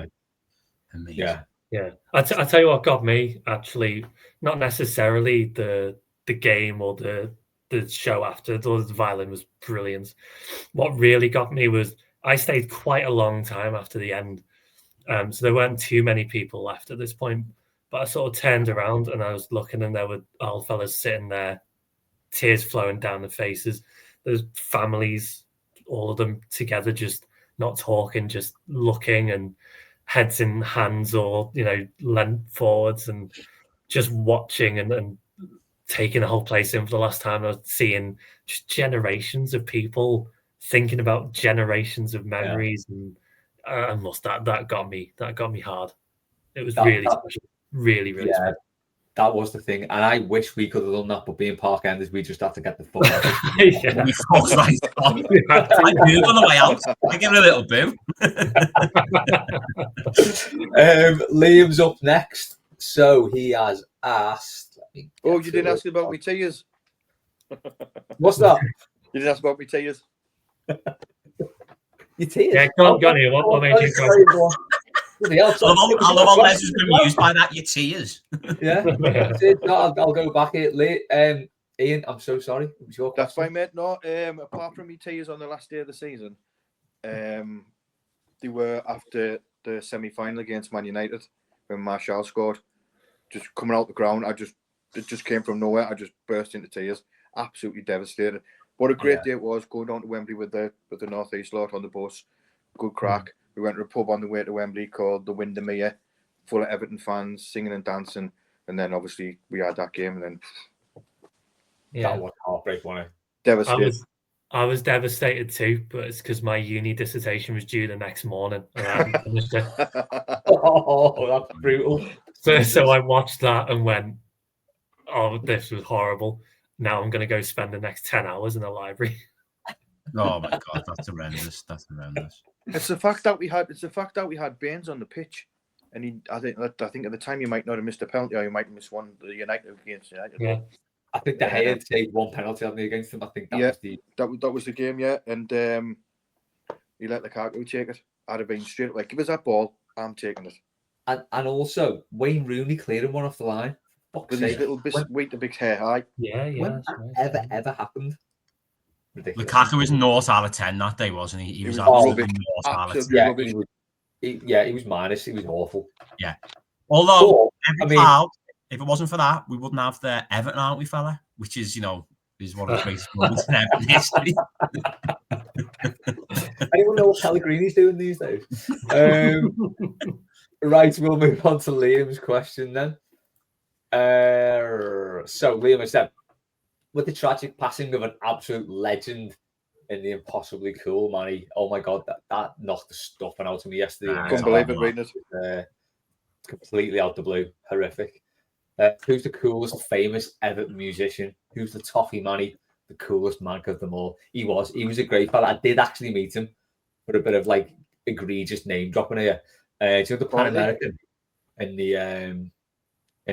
Amazing. Yeah. I tell you what got me, actually, not necessarily the game or the show after. The violin was brilliant. What really got me was I stayed quite a long time after the end. So there weren't too many people left at this point. But I sort of turned around and I was looking, and there were old fellas sitting there, tears flowing down their faces. There's families, all of them together, just not talking, just looking, and heads in hands or, leant forwards and just watching and taking the whole place in for the last time. I was seeing just generations of people thinking about generations of memories. Yeah. And that got me hard. It was really special. Really special. That was the thing, and I wish we could have done that, but being Park Enders, we just have to get the fuck out. We fucked right on. I booed on the way out. I give it a little boo. Liam's up next, so he has asked. Oh, you didn't ask about me tears. What's that? You didn't ask about me tears. Your tears? Yeah, go on here. What made you go? I love all letters bemused by that. Your tears. Yeah. I'll go back here late. Ian, I'm so sorry. It was your question. That's fine, mate. No, apart from me tears on the last day of the season, they were after the semi-final against Man United when Martial scored. Just coming out the ground, it just came from nowhere. I just burst into tears. Absolutely devastated. What a great day it was going down to Wembley with the North East lot on the bus. Good crack. We went to a pub on the way to Wembley called the Windermere, full of Everton fans singing and dancing. And then obviously we had that game, and then that was heartbreak, wasn't it? Devastated. I was devastated too, but it's because my uni dissertation was due the next morning. And I hadn't finished it. Oh, that's brutal. So I watched that and went, "Oh, this was horrible. Now I'm going to go spend the next 10 hours in the library." Oh my God, that's horrendous. That's horrendous. It's the fact that we had Baines on the pitch, and I think at the time you might not have missed a penalty, or you might miss one. The United against United. Yeah. I think De Gea had saved one penalty on me against him. I think that was the game, yeah. And he let Lukaku take it. I'd have been straight like, give us that ball, I'm taking it. And also Wayne Rooney clearing one off the line. With his little weight, the big hair high. Yeah. When that ever happened? Ridiculous. Lukaku was 0 out of 10 that day, wasn't he? He was rubbish. absolutely out of 10. He was minus. He was awful. Yeah. Although, if it wasn't for that, we wouldn't have the Everton, aren't we, fella? Which is, is one of the greatest moments in Everton history. Anyone know what Pellegrini's doing these days? Right, we'll move on to Liam's question then. So Liam has said, with the tragic passing of an absolute legend in the impossibly cool Manny, oh my God, that knocked the stuffing out of me yesterday. Couldn't believe it, reading it. Completely out the blue, horrific. Who's the coolest famous Everton musician? Who's the Toffee Manny? The coolest man of them all. He was a great fella. I did actually meet him for a bit of like egregious name dropping here. Do you know the Pan American in the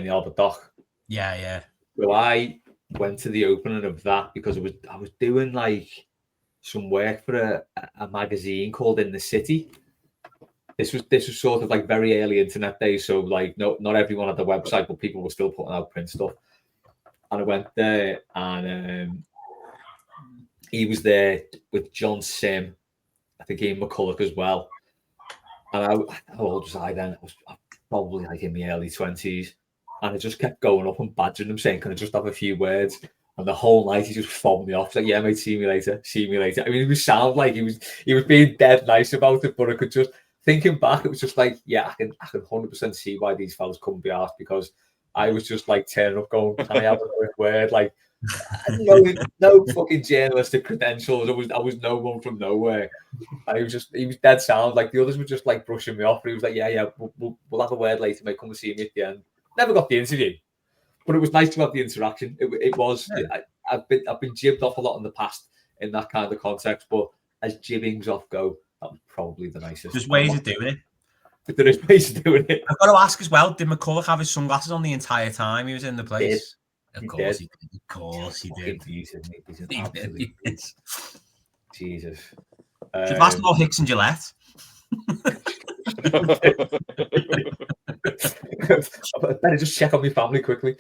Albert Dock? Yeah. So I went to the opening of that because I was doing like some work for a magazine called In the City. This was sort of like very early internet days, so like not everyone had the website, but people were still putting out print stuff. And I went there, and he was there with John Sim, I think Ian McCulloch as well. And how old was I then? I was probably like in my early 20s, and I just kept going up and badgering him, saying, "Can I just have a few words?" And the whole night he just fobbed me off. He's like, "Yeah, mate, see me later. I mean, it would sound like he was being dead nice about it, but I could just. Thinking back, it was just like, yeah, I can 100% see why these fellas couldn't be asked, because I was just like turning up going, can I have a quick word? Like, no fucking journalistic credentials. I was no one from nowhere. And he was dead sound. Like the others were just like brushing me off. But he was like, yeah, we'll have a word later, mate. Come and see me at the end. Never got the interview, but it was nice to have the interaction. It was. Yeah. I've been jibbed off a lot in the past in that kind of context, but as jibbings off go, that was probably the nicest. There's ways of doing it. There is ways of doing it. I've got to ask as well, did McCulloch have his sunglasses on the entire time he was in the place? Of course he did. Of course he did. He's Jesus. Should ask more Hicks and Gillette. I better just check on my family quickly.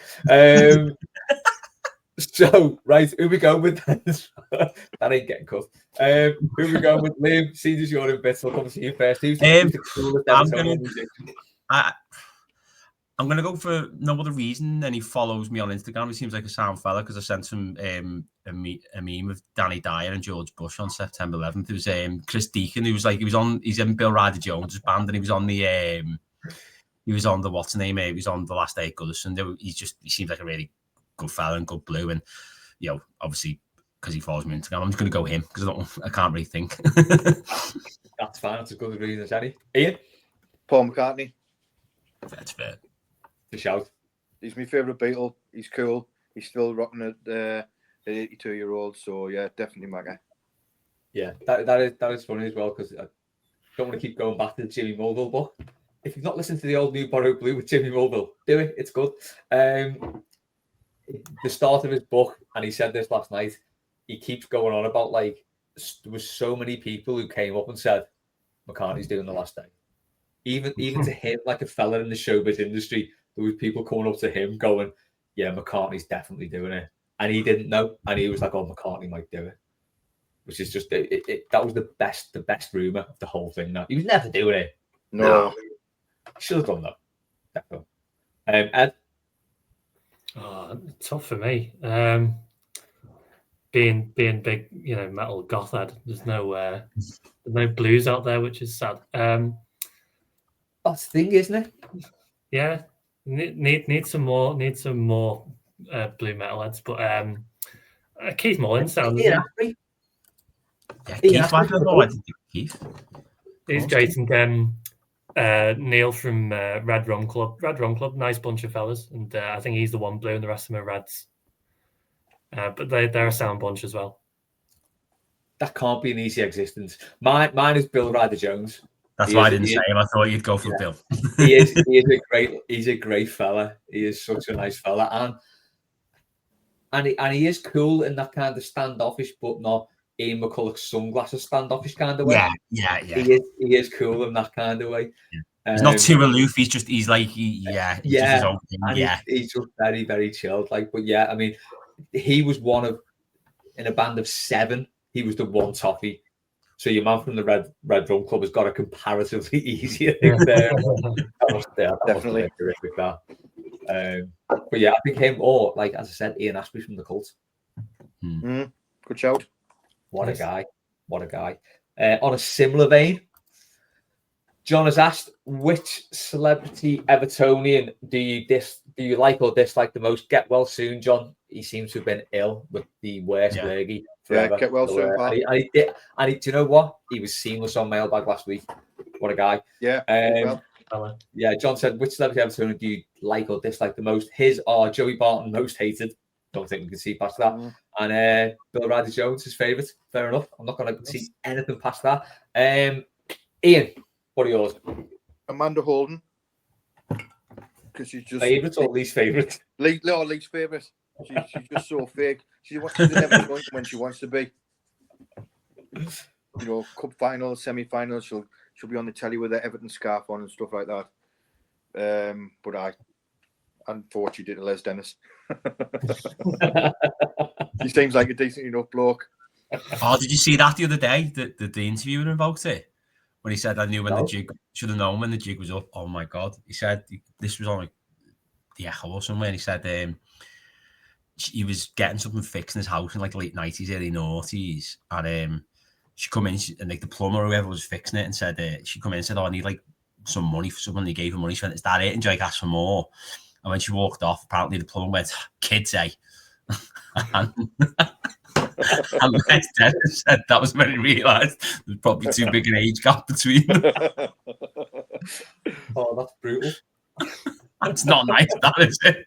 So, right, who we go with? That ain't getting cut. Who we go with? Liam, see as you're in bits, I'll come to you first. Who's the coolest Evertonian musician? I'm going to go for no other reason than he follows me on Instagram. He seems like a sound fella because I sent him a meme of Danny Dyer and George Bush on September 11th. It was Chris Deacon, who was like, he's in Bill Ryder Jones' band, and he was on the what's the name? He was on The Last Day at Goodison. He seems like a really good fella and good blue, and obviously because he follows me on Instagram, I'm just going to go him because I can't really think. That's fine. That's a good reason, Jenny. Ian? Paul McCartney. That's fair. The shout. He's my favourite Beatle. He's cool. He's still rocking at 82-year-old. So yeah, definitely my guy. Yeah, that is funny as well, because I don't want to keep going back to the Jimmy Mulville book. If you've not listened to the old New Borough Blue with Jimmy Mulville, do it. It's good. The start of his book, and he said this last night, he keeps going on about like there was so many people who came up and said McCartney's doing The Last Day. Even to him, like a fella in the showbiz industry, there was people coming up to him going, yeah, McCartney's definitely doing it. And he didn't know. And he was like, oh, McCartney might do it. Which is just, that was the best rumour of the whole thing. Now, he was never doing it. No. He should have done that. Definitely. Ed? Tough for me. Being big, metal goth head, there's no blues out there, which is sad. That's the thing, isn't it? Yeah, need some more blue metalheads, but Keith Mullins sounds. Yeah, Keith. He's great, and Neil from Red Rum Club, nice bunch of fellas, and I think he's the one blue, and the rest of them are reds. But they're a sound bunch as well. that can't be an easy existence. Mine is Bill Ryder Jones. That's why I didn't say him. I thought you'd go for Bill. He's a great fella. He is such a nice fella, and he is cool in that kind of standoffish, but not Ian McCulloch's sunglasses standoffish kind of way. Yeah. He is cool in that kind of way. He's not too aloof. He's just his own thing. And he's just very, very chilled. But yeah, I mean, he was in a band of 7. He was the one Toffee. So your man from the Red Rum Club has got a comparatively easier thing there. Definitely terrific that. But yeah, I think him or as I said, Ian Ashby from the Cult. Good shout. What a guy. On a similar vein, John has asked, which celebrity Evertonian do you like or dislike the most? Get well soon, John. He seems to have been ill with the worst lurgy forever. Yeah, get well soon, pal. And do you know what? He was seamless on Mailbag last week. What a guy. Yeah. Yeah, John said, which celebrity Evertonian do you like or dislike the most? His are Joey Barton, most hated. Don't think we can see past that. And Bill Ryder Jones, his favourite. Fair enough. I'm not going to see anything past that. Ian, what are yours? Amanda Holden. Because she's just favourite or least favourite? Least favourite. She's just so fake. She's never going when she wants to be. Cup final, semi-final. She'll be on the telly with her Everton scarf on and stuff like that. But I unfortunately did Les Dennis. He seems like a decent enough bloke. Oh, did you see that the other day? The interviewer about it when he said, "I knew when the jig should have known when the jig was up." Oh my god! He said this was on the Echo or somewhere. And he said he was getting something fixed in his house in late 90s, early noughties, and she come in and the plumber or whoever was fixing it and said she come in and said, "Oh, I need some money for someone." They gave her money. She went, "Is that it?" And Jake asked for more. And when she walked off, apparently the plumber went, "Kids, eh?" and Les Dennis said that was when he realised there's probably too big an age gap between them. Oh, that's brutal. That's not nice, that is it.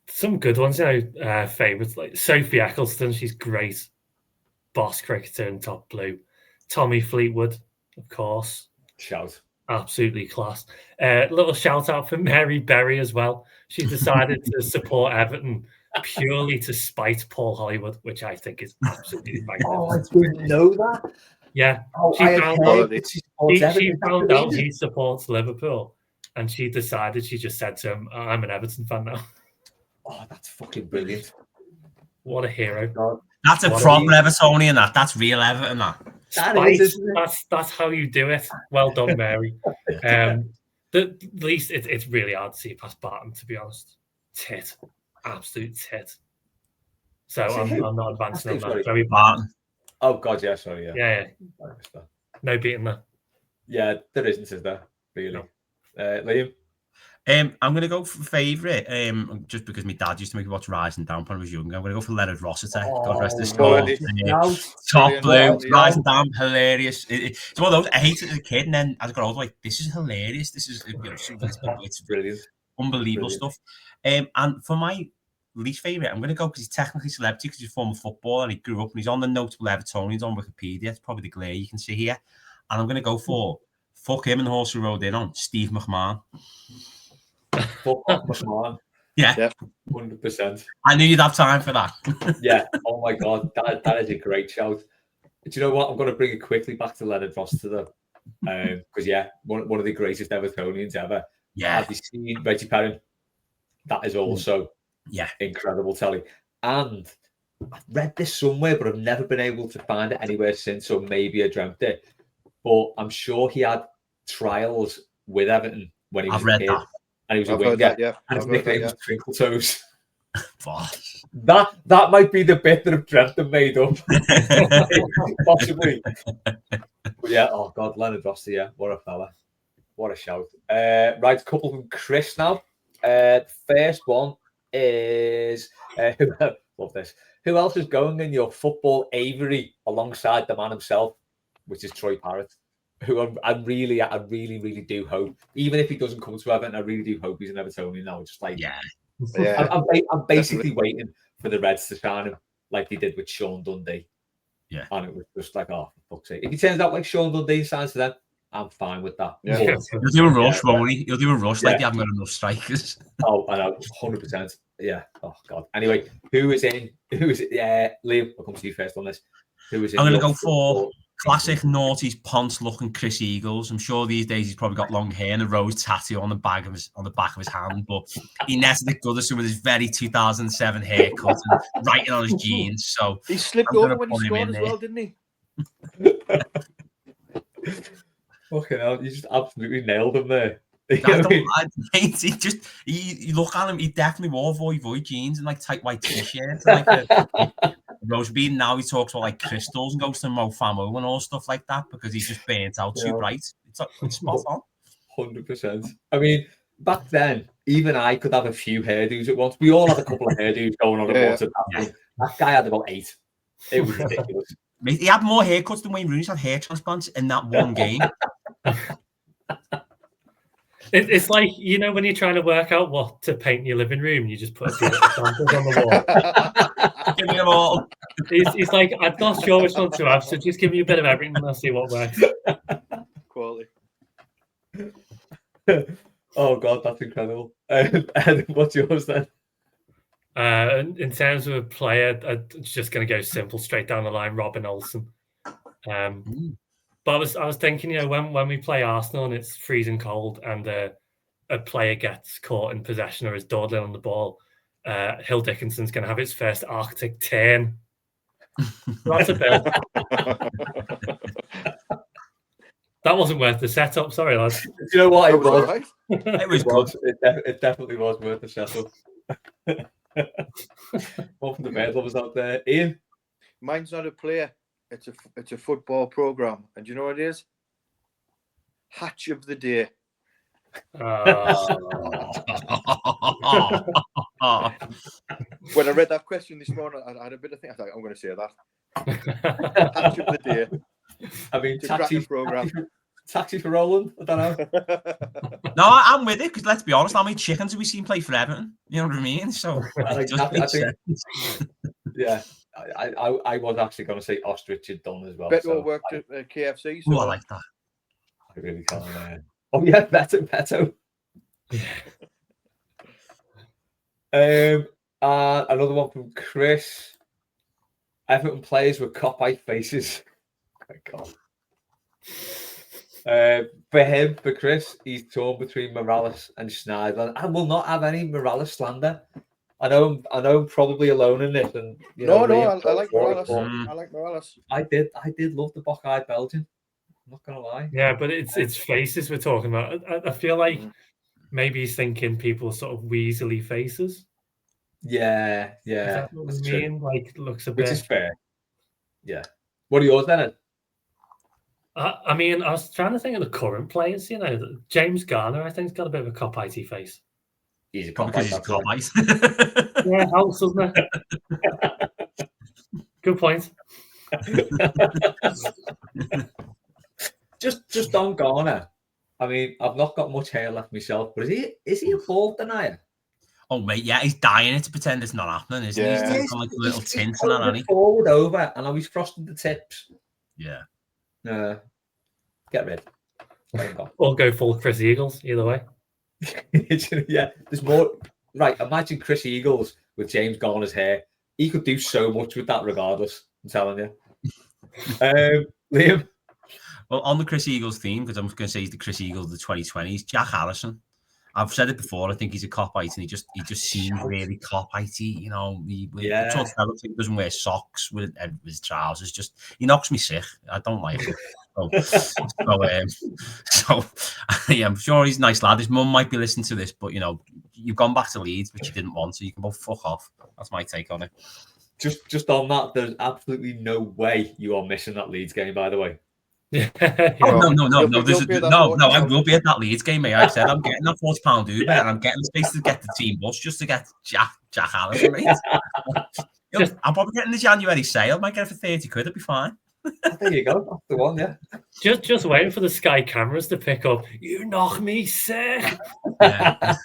Some good ones, favourites like Sophie Eccleston. She's great. Boss cricketer in Top Blue. Tommy Fleetwood, of course. Shout. Absolutely class. Little shout out for Mary Berry as well. She decided to support Everton purely to spite Paul Hollywood, which I think is absolutely magnificent. Oh, I didn't know that. Yeah. Oh, she found out he supports Liverpool, and she decided, she just said to him, "I'm an Everton fan now." Oh, that's fucking brilliant. What a hero. God. That's a proper Evertonian, that's real Everton, that. Spite, that's how you do it. Well done, Mary. At least it's really hard to see past Barton, to be honest. Tit. Absolute tit. So I'm not advancing on that. Joey Barton. Oh, God, yeah, sorry, yeah. Yeah. No beating that. Yeah, there isn't, is there? Really. No. Liam? I'm going to go for favourite, just because my dad used to make me watch Rising Down when I was younger. I'm going to go for Leonard Rossiter. God rest his soul. Top Blue, Rising Down, hilarious. It's one of those, I hated it as a kid, and then as I got older, this is hilarious. This is it's brilliant. Unbelievable stuff. And for my least favourite, I'm going to go because he's technically celebrity because he's a former footballer and he grew up and he's on the notable Evertonians on Wikipedia. It's probably the glare you can see here. And I'm going to go for fuck him and the horse who rode in on Steve McMahon. Fuck McMahon. Yeah. 100%. I knew you'd have time for that. Yeah. Oh my God. That is a great shout. Do you know what? I'm going to bring it quickly back to Leonard Rossiter because one of the greatest Evertonians ever. Yeah. Have you seen Reggie Perrin? That is also incredible telly. And I've read this somewhere, but I've never been able to find it anywhere since, so maybe I dreamt it. But I'm sure he had trials with Everton when he was a kid. And he was a winger. And his nickname was Twinkle Toes. That might be the bit that I've dreamt and made up. Possibly. But yeah, oh God, Leonard Rossi, what a fella. What a shout. Right, a couple from Chris now. First one is love this. Who else is going in your football aviary alongside the man himself, which is Troy Parrott, who I really do hope, even if he doesn't come to Everton, I really do hope he's an Evertonian now. Just Yeah. I'm basically waiting for the Reds to sign him like they did with Sean Dundee. Yeah. And it was just like, oh, for fuck's sake. If he turns out like Sean Dundee signs to them, I'm fine with that. Yeah. He'll do a rush, won't he? He'll do a rush like they haven't got enough strikers. Oh, I know, 100%. Yeah. Oh God. Anyway, who is in? Liam, I'll come to you first on this. Who is in? I'm going to go for classic noughties Ponce-looking Chris Eagles. I'm sure these days he's probably got long hair and a rose tattoo on the back of his hand, but he netted it good with his very 2007 haircut and writing on his jeans. So he slipped over when he scored as well, didn't he? Fucking hell, you just absolutely nailed him there. You look at him, he definitely wore voy jeans and like tight white t-shirts and like a rose bean. Now he talks about like crystals and goes to Mofamo and all stuff like that because he's just burnt out too bright. It's spot on. 100%. I mean, back then, even I could have a few hairdos at once. We all had a couple of hairdos going on at once. That guy had about 8. It was ridiculous. He had more haircuts than Wayne Rooney's had hair transplants in that one game. It's like, you know, when you're trying to work out what to paint in your living room, you just put a few samples on the wall. Give me them all. He's like, I'm not sure which one to have, so just give me a bit of everything and I'll see what works. Quality. Oh God, that's incredible. What's yours then? In terms of a player, I'm just going to go simple, straight down the line. Robin Olsen. But I was thinking, you know, when we play Arsenal and it's freezing cold and a player gets caught in possession or is dawdling on the ball, Hill Dickinson's going to have his first Arctic turn. That's a bit. That wasn't worth the setup. Sorry, lads. You know what? It was. Right. It was good. It definitely was worth the setup. One from the bed lovers out there. Ian? Mine's not a player. It's a football program, and do you know what it is? Hatch of the day. When I read that question this morning, I had a bit of think. I thought I'm going to say that. Hatch of the day. I mean, taxi for Roland. I don't know. No, I'm with it because let's be honest, how many chickens have we seen play for Everton? You know what I mean? So yeah. I was actually going to say Ostrich had done as well. Beto worked at KFC. So I like that. I really can't. Oh yeah, Beto. Another one from Chris. Everton players with kopite faces. Oh my God. For Chris, he's torn between Morales and Schneiderlin. I will not have any Morales slander. I know I'm probably alone in this. And I like Morales. I like Morales. I did love the Buckeye Belgian. I'm not gonna lie. Yeah, but it's faces we're talking about. I feel like maybe he's thinking people sort of weaselly faces. Yeah. Is that what you mean? Like looks a bit. Which is fair. Yeah. What are yours then, Ed? I mean, I was trying to think of the current players. You know, James Garner, I think, has got a bit of a kopite face. He's a because he's kopite. Yeah, helps, doesn't it? Good point. just on Garner. I mean, I've not got much hair left myself, but is he a bald denier? Oh mate, yeah, he's dying it to pretend it's not happening, isn't he? He's got like a little tint and that, hasn't he? Forward over, and he's frosted the tips. Yeah. Get rid. Or go full Chris Eagles, either way. Yeah, there's more. Right, imagine Chris Eagles with James Garner's hair. He could do so much with that regardless, I'm telling you. Liam? Well, on the Chris Eagles theme, because I'm going to say he's the Chris Eagles of the 2020s, Jack Harrison. I've said it before, I think he's a kopite and he just seems really kopitey, you know. He doesn't wear socks with his trousers, just he knocks me sick. I don't like it. So yeah, I'm sure he's a nice lad. His mum might be listening to this, but you know, you've gone back to Leeds, which you didn't want, so you can both fuck off. That's my take on it. Just on that, there's absolutely no way you are missing that Leeds game, by the way. No. I will be at that Leeds game, mate. I said I'm getting that £40 Uber and I'm getting space to get the team bus just to get Jack Harrison, mate. I'll probably get in the January sale. Might get it for 30 quid. It'll be fine. There you go. That's the one, yeah. Just waiting for the Sky cameras to pick up. You knock me sick. Yeah.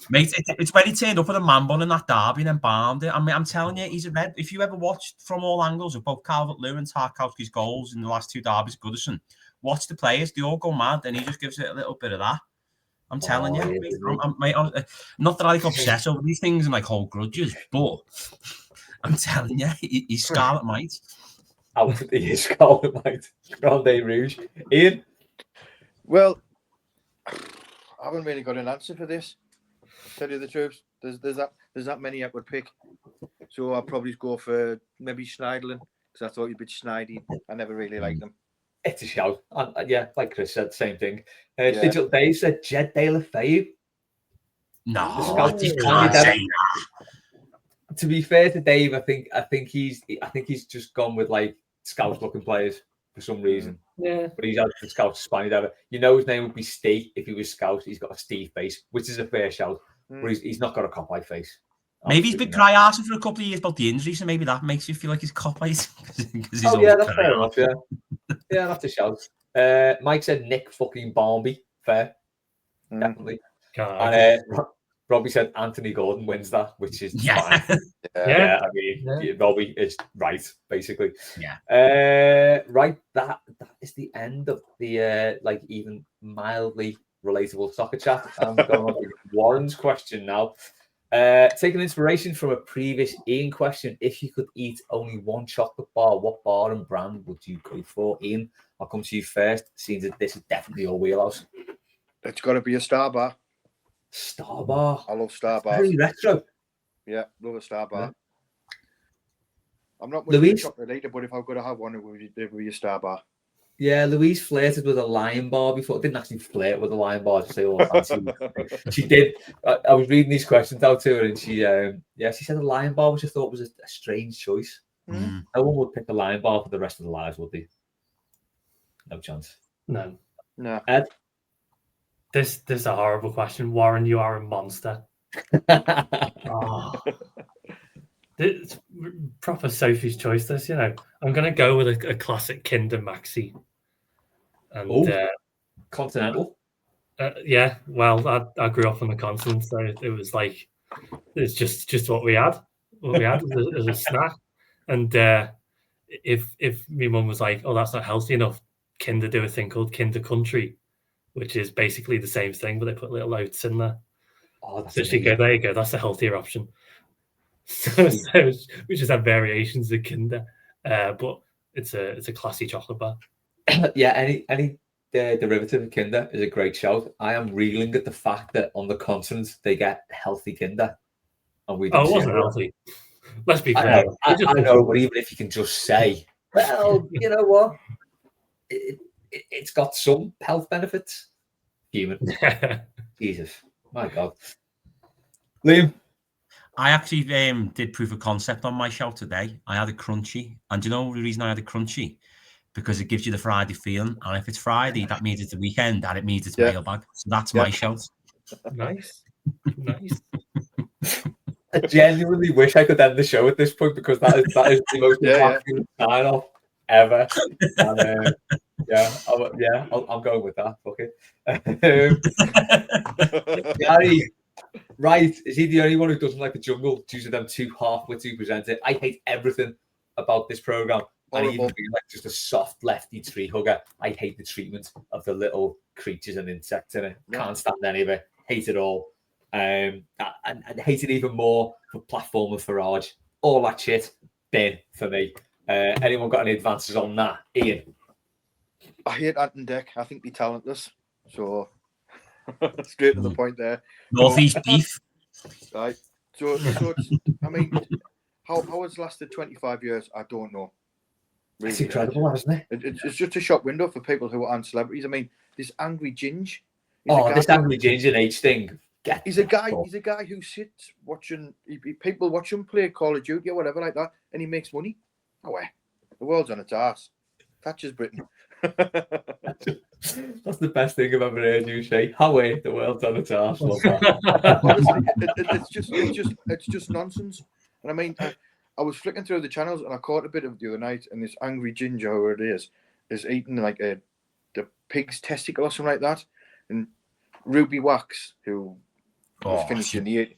Mate, it's when he turned up with a man bun in that derby and then bombed it. I mean, I'm telling you, he's a red. If you ever watched from all angles of both Calvert-Lewin and Tarkowski's goals in the last 2 derbies, Goodison, watch the players, they all go mad, and he just gives it a little bit of that. I'm telling you, mate, not that I like obsess over these things and like hold grudges, but I'm telling you, he's Scarlet Mite. He is Scarlet Mite. Grande Rouge. Ian? Well, I haven't really got an answer for this. Tell you the truth, there's that many I could pick. So I'll probably go for maybe Schneiderlin because I thought he'd be snidey. I never really liked them. It's a shout. Yeah, like Chris said, same thing. Digital Dave said Jed De La Feu. No, you can't say that. To be fair to Dave, I think he's just gone with like Scouse looking players for some reason. Yeah, but he's out for Scouse Spanish ever. You know his name would be Steve if he was Scouse. He's got a Steve face, which is a fair shout. But he's not got a Kopite face. Maybe he's been cry arsing for a couple of years about the injury, so maybe that makes you feel like he's Kopite. Yeah, that's fair enough. Yeah, that's a shout. Mike said Nick fucking Barnby. Fair, definitely. And Robbie said Anthony Gordon wins that, which is fine. I mean, Robbie is right, basically. Yeah. Right. That is the end of the like even mildly relatable soccer chat. I'm going on to Warren's question now. Taking inspiration from a previous Ian question, if you could eat only one chocolate bar, what bar and brand would you go for? Ian, I'll come to you first, seeing that this is definitely your wheelhouse. It's got to be a Star Bar. Star Bar. I love Star Bar. Very retro. Yeah, love a Star Bar. Yeah. I'm not much of a chocolate eater, but if I've got to have one, it would be a Star Bar. Yeah, Louise flirted with a Lion Bar before. Didn't actually flirt with a Lion Bar to say, "Oh, fancy." She did. I was reading these questions out to her, and she said a Lion Bar, which I thought was a strange choice. No one would pick a Lion Bar for the rest of their lives, would they? No chance. No. Ed, this is a horrible question. Warren, you are a monster. It's proper Sophie's choice. This, I'm going to go with a classic Kinder Maxi. And continental. Yeah, well, I grew up on the continent, so it was like it's just what we had. What we had as a snack. And if my mum was like, "Oh, that's not healthy enough," Kinder do a thing called Kinder Country, which is basically the same thing, but they put little oats in there. Oh, that's so she go, there you go. That's a healthier option. So we just have variations of Kinder, but it's a classy chocolate bar. Yeah, any derivative of Kinder is a great shout. I am reeling at the fact that on the continent they get healthy Kinder, and we don't. It wasn't healthy. Let's be clear. I know, but even if you can just say, well, you know what, it's got some health benefits. Human. Jesus, my God. Liam. I actually did proof of concept on my show today. I had a crunchy, and do you know the reason I had a crunchy? Because it gives you the Friday feeling, and if it's Friday, that means it's the weekend, and it means it's mailbag. So that's my shout. Nice. I genuinely wish I could end the show at this point because that is the most impactful sign off ever. And, I'm going with that. Okay. Gary. Right, is he the only one who doesn't like the jungle due to them two half-wits who present it? I hate everything about this program. And even being like just a soft lefty tree hugger, I hate the treatment of the little creatures and insects in it. Can't stand any of it. Hate it all. And hate it even more for platform and Farage. All that shit, bin for me. Anyone got any advances on that? Ian? I hate Ant and Deck. I think they're talentless. So... straight to the point there. Northeast beef. Right. So I mean, how it's lasted 25 years, I don't know. Really, it's incredible, isn't it? It's just a shop window for people who aren't celebrities. I mean, this Angry Ginge. This Angry Ginge and H thing. He's a guy who sits watching people watch him play Call of Duty or whatever like that, and he makes money. Oh, the world's on its ass. Thatcher's Britain. That's the best thing I've ever heard you say. Howie, the world's on its arse. Love that. Honestly, it's just nonsense. And I mean, I I was flicking through the channels and I caught a bit of it the other night, and this angry ginger, whoever it is eating like the pig's testicle or something like that. And Ruby Wax, who was finished in the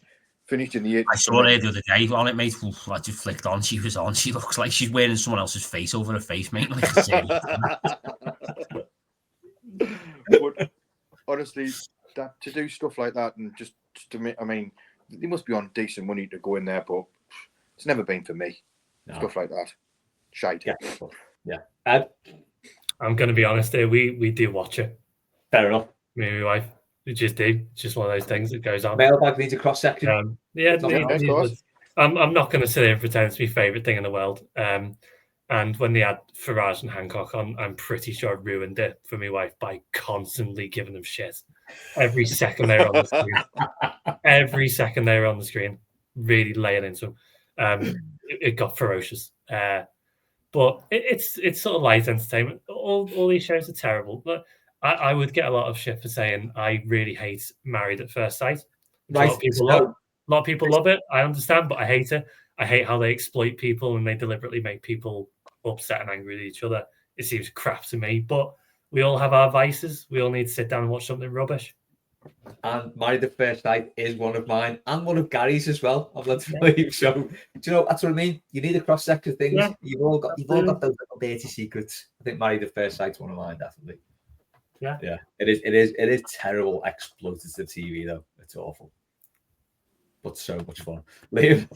80s. I saw her the other day on it, mate. Oof, I just flicked on. She was on. She looks like she's wearing someone else's face over her face, mate. But honestly, that to do stuff like that and just to make, I mean, they must be on decent money to go in there, but it's never been for me. No. Stuff like that. Shite. Yeah. Ed? I'm going to be honest here. We do watch it. Fair enough. Me and my wife. We just do. It's just one of those things that goes on. Mailbag needs a cross section. Of course. I'm not going to sit here and pretend it's my favourite thing in the world. And when they had Farage and Hancock on, I'm pretty sure it ruined it for my wife by constantly giving them shit. Every second they were on the screen. Every second they were on the screen. Really laying into them. It got ferocious. But it's sort of light entertainment. All these shows are terrible. But I would get a lot of shit for saying I really hate Married at First Sight. Right. A lot of people love it. I understand, but I hate it. I hate how they exploit people and they deliberately make people upset and angry with each other. It seems crap to me, but we all have our vices. We all need to sit down and watch something rubbish. And Married at First Sight is one of mine and one of Gary's as well. I've led to believe. So, do you know that's what I mean? You need a cross section of things. Yeah. You've all got those little dirty secrets. I think Married at First Sight's one of mine, definitely. Yeah. It is terrible exploitative TV though. It's awful, but so much fun. Liam.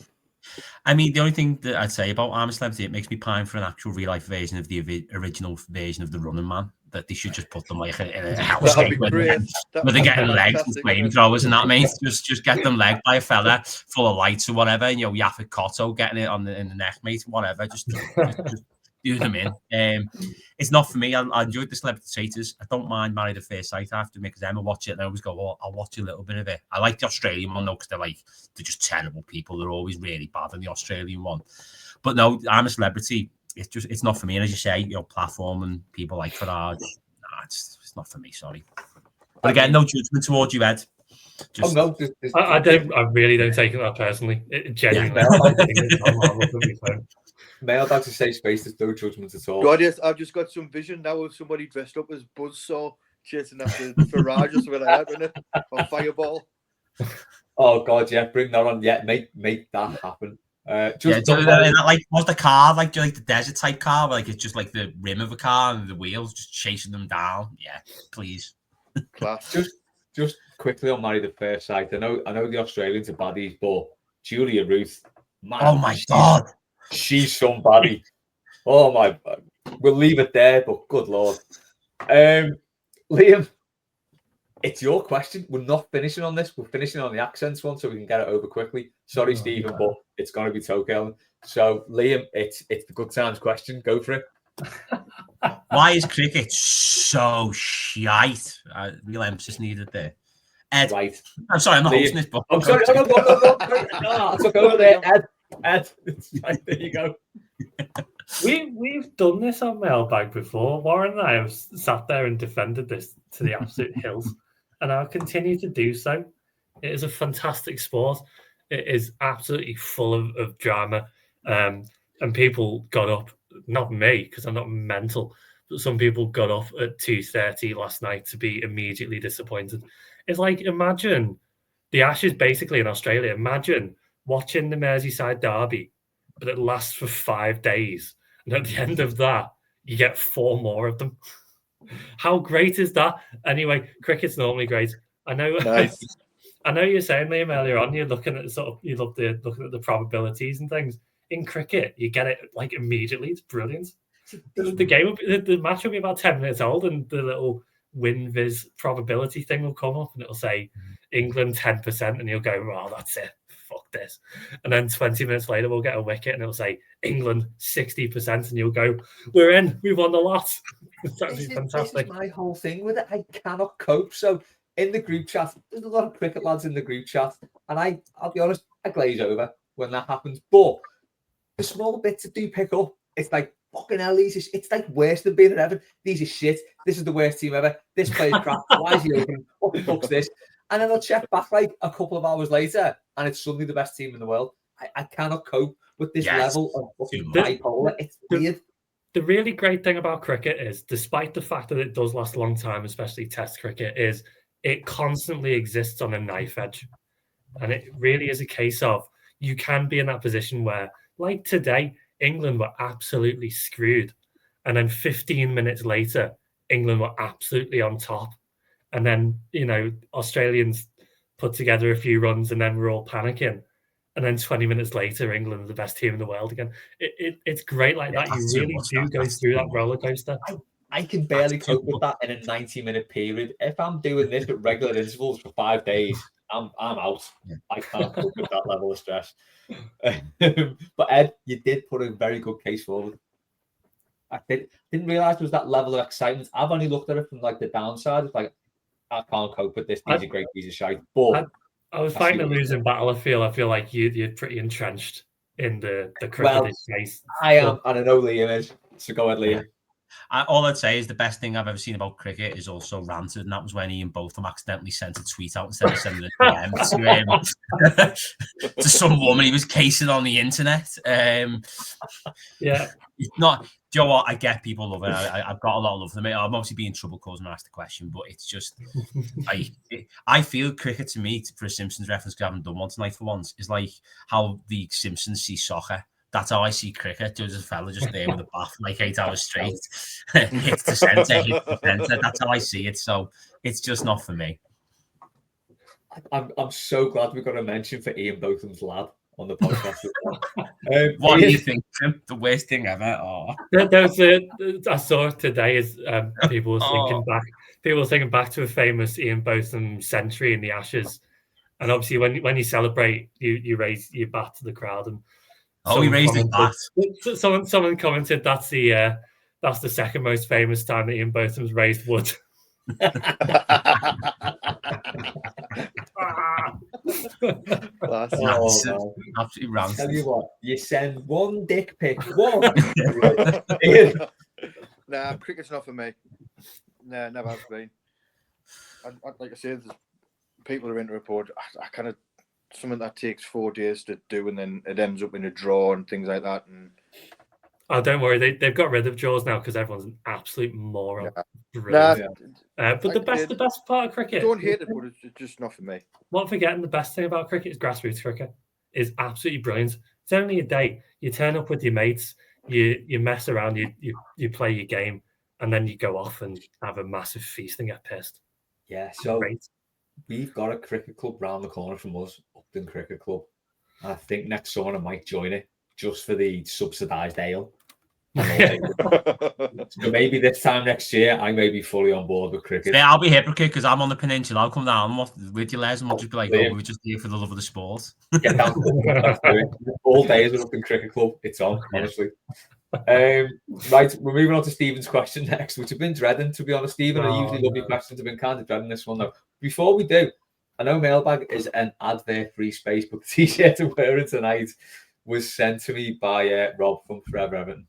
I mean, the only thing that I'd say about I'm a Celebrity, it makes me pine for an actual real life version of the original version of the Running Man. That they should just put them like in a hellscape where they're getting legs and flamethrowers and that, mate. Just get them legged by a fella full of lights or whatever. And, you know, Yaphet Kotto getting it in the neck, mate. Whatever. Just do them in. It's not for me. I enjoyed the Celebrity Taters. I don't mind Married at First Sight. I have to make Emma watch it, and I always go, "Oh, I'll watch a little bit of it." I like the Australian one though, because they're just terrible people. They're always really bad in the Australian one. But no, I'm a Celebrity. It's not for me. And as you say, you know, platform and people like Farage, it's not for me. Sorry. But again, no judgment towards you, Ed. I really don't take it that personally. It genuinely. Mailbag's a safe space. There's no judgment at all. God, yes, I've just got some vision now of somebody dressed up as Buzzsaw chasing after Farage or something like that, isn't it? Or Fireball. Oh God, yeah, bring that on. Yeah, make that happen. Like what's the car like the desert type car where, like it's just like the rim of a car and the wheels just chasing them down. Yeah, please. Class. Just quickly on Married at First Sight. I know the Australians are baddies, but Julia Ruth, man, oh my God, she's somebody. Oh my, we'll leave it there, but good Lord. Liam, it's your question. We're not finishing on this. We're finishing on the accents one, so we can get it over quickly. Sorry, Stephen, but it's going to be Tokyo. So, Liam, it's the good times question. Go for it. Why is cricket so shite? Real emphasis needed there. Ed, right. I'm sorry, I'm not hosting this, but I'm sorry. No, I took over there. Ed. Right, there you go. We've done this on Mailbag before. Warren and I have sat there and defended this to the absolute hills, and I'll continue to do so. It is a fantastic sport. It is absolutely full of drama, and people got up. Not me, because I'm not mental, but some people got up at 2:30 last night to be immediately disappointed. It's like, imagine the Ashes basically in Australia. Imagine watching the Merseyside derby, but it lasts for 5 days. And at the end of that, you get 4 more of them. How great is that? Anyway, cricket's normally great. I know. Nice. I know you're saying, Liam, earlier on, you're looking at looking at the probabilities and things. In cricket, you get it like immediately. It's brilliant. The match will be about 10 minutes old, and the little WinViz probability thing will come up, and it'll say England 10%, and you'll go, "Oh, that's it. Fuck this." And then 20 minutes later, we'll get a wicket, and it'll say England 60%, and you'll go, "We're in. We won the lot." It's actually fantastic. This is my whole thing with it. I cannot cope. So in the group chat, there's a lot of cricket lads in the group chat, and I'll be honest, I glaze over when that happens, but the small bits that do pick up, it's like, fucking hell, it's like worse than being at Everton. These are shit. This is the worst team ever. This player's crap. Why is he open? What the fuck's this? And then I'll check back like a couple of hours later, and it's suddenly the best team in the world. I cannot cope with this Yes. level of fucking The- bipolar. It's weird. The really great thing about cricket is, despite the fact that it does last a long time, especially Test cricket, is it constantly exists on a knife edge. And it really is a case of you can be in that position where, like today, England were absolutely screwed. And then 15 minutes later, England were absolutely on top. And then, Australians put together a few runs and then we're all panicking. And then 20 minutes later, England are the best team in the world again. It's great like that. You really do go through that roller coaster. I can barely cope with that in a 90-minute period. If I'm doing this at regular intervals for 5 days, I'm out. I can't cope with that level of stress. But Ed, you did put a very good case forward. I didn't realize there was that level of excitement. I've only looked at it from like the downside. It's like, I can't cope with this. These are great pieces of shite. But I was fighting a losing battle. I feel like you're pretty entrenched in the cricket space. I am, and I know Liam is. So go ahead, Liam. All I'd say is the best thing I've ever seen about cricket is also ranted, and that was when Ian Botham accidentally sent a tweet out instead of sending a DM to some woman he was casing on the internet. Yeah. It's not, do you know what? I get people love it. I've got a lot of love for them. I'm obviously being trouble causing when I ask the question, but it's just, I feel cricket to me, for a Simpsons reference, because I haven't done one tonight for once, is like how the Simpsons see soccer. That's how I see cricket. There's a fella just there with a bat for like 8 hours straight. Hits the centre, hits the centre. That's how I see it. So it's just not for me. I'm so glad we got a mention for Ian Botham's lad on the podcast. What do you think? The worst thing ever? Oh. I saw it today is people were thinking back to a famous Ian Botham century in the Ashes. And obviously when you celebrate, you raise your bat to the crowd, and he raised his bat. Someone commented that's the second most famous time that Ian Botham's raised wood. Absolutely ranted. Tell you what, you send one dick pic. One. Nah, cricket's not for me. Nah, never has been. Like I said, there's people are into report. I kind of something that takes 4 days to do, and then it ends up in a draw and things like that. And don't worry, they've got rid of draws now because everyone's an absolute moron. But the best part of cricket, don't hate it, but it's just not for me. Not forgetting the best thing about cricket is grassroots cricket is absolutely brilliant. It's only a day. You turn up with your mates, you mess around, you play your game, and then you go off and have a massive feast and get pissed. Yeah, so we've got a cricket club round the corner from us, Upton Cricket Club. And I think next summer I might join it just for the subsidised ale. So maybe this time next year I may be fully on board with cricket. Yeah, I'll be hypocrite because I'm on the peninsula. I'll come down with your Les and we'll just be like, oh, we're just here for the love of the sport. Get down all days at Upton Cricket Club. It's on, honestly. Right, we're moving on to Stephen's question next, which I've been dreading, to be honest. Stephen, I usually love your questions. I've been kind of dreading this one though. Before we do, I know Mailbag is an advert-free space, but the t-shirt I'm wearing tonight was sent to me by Rob from Forever Everton.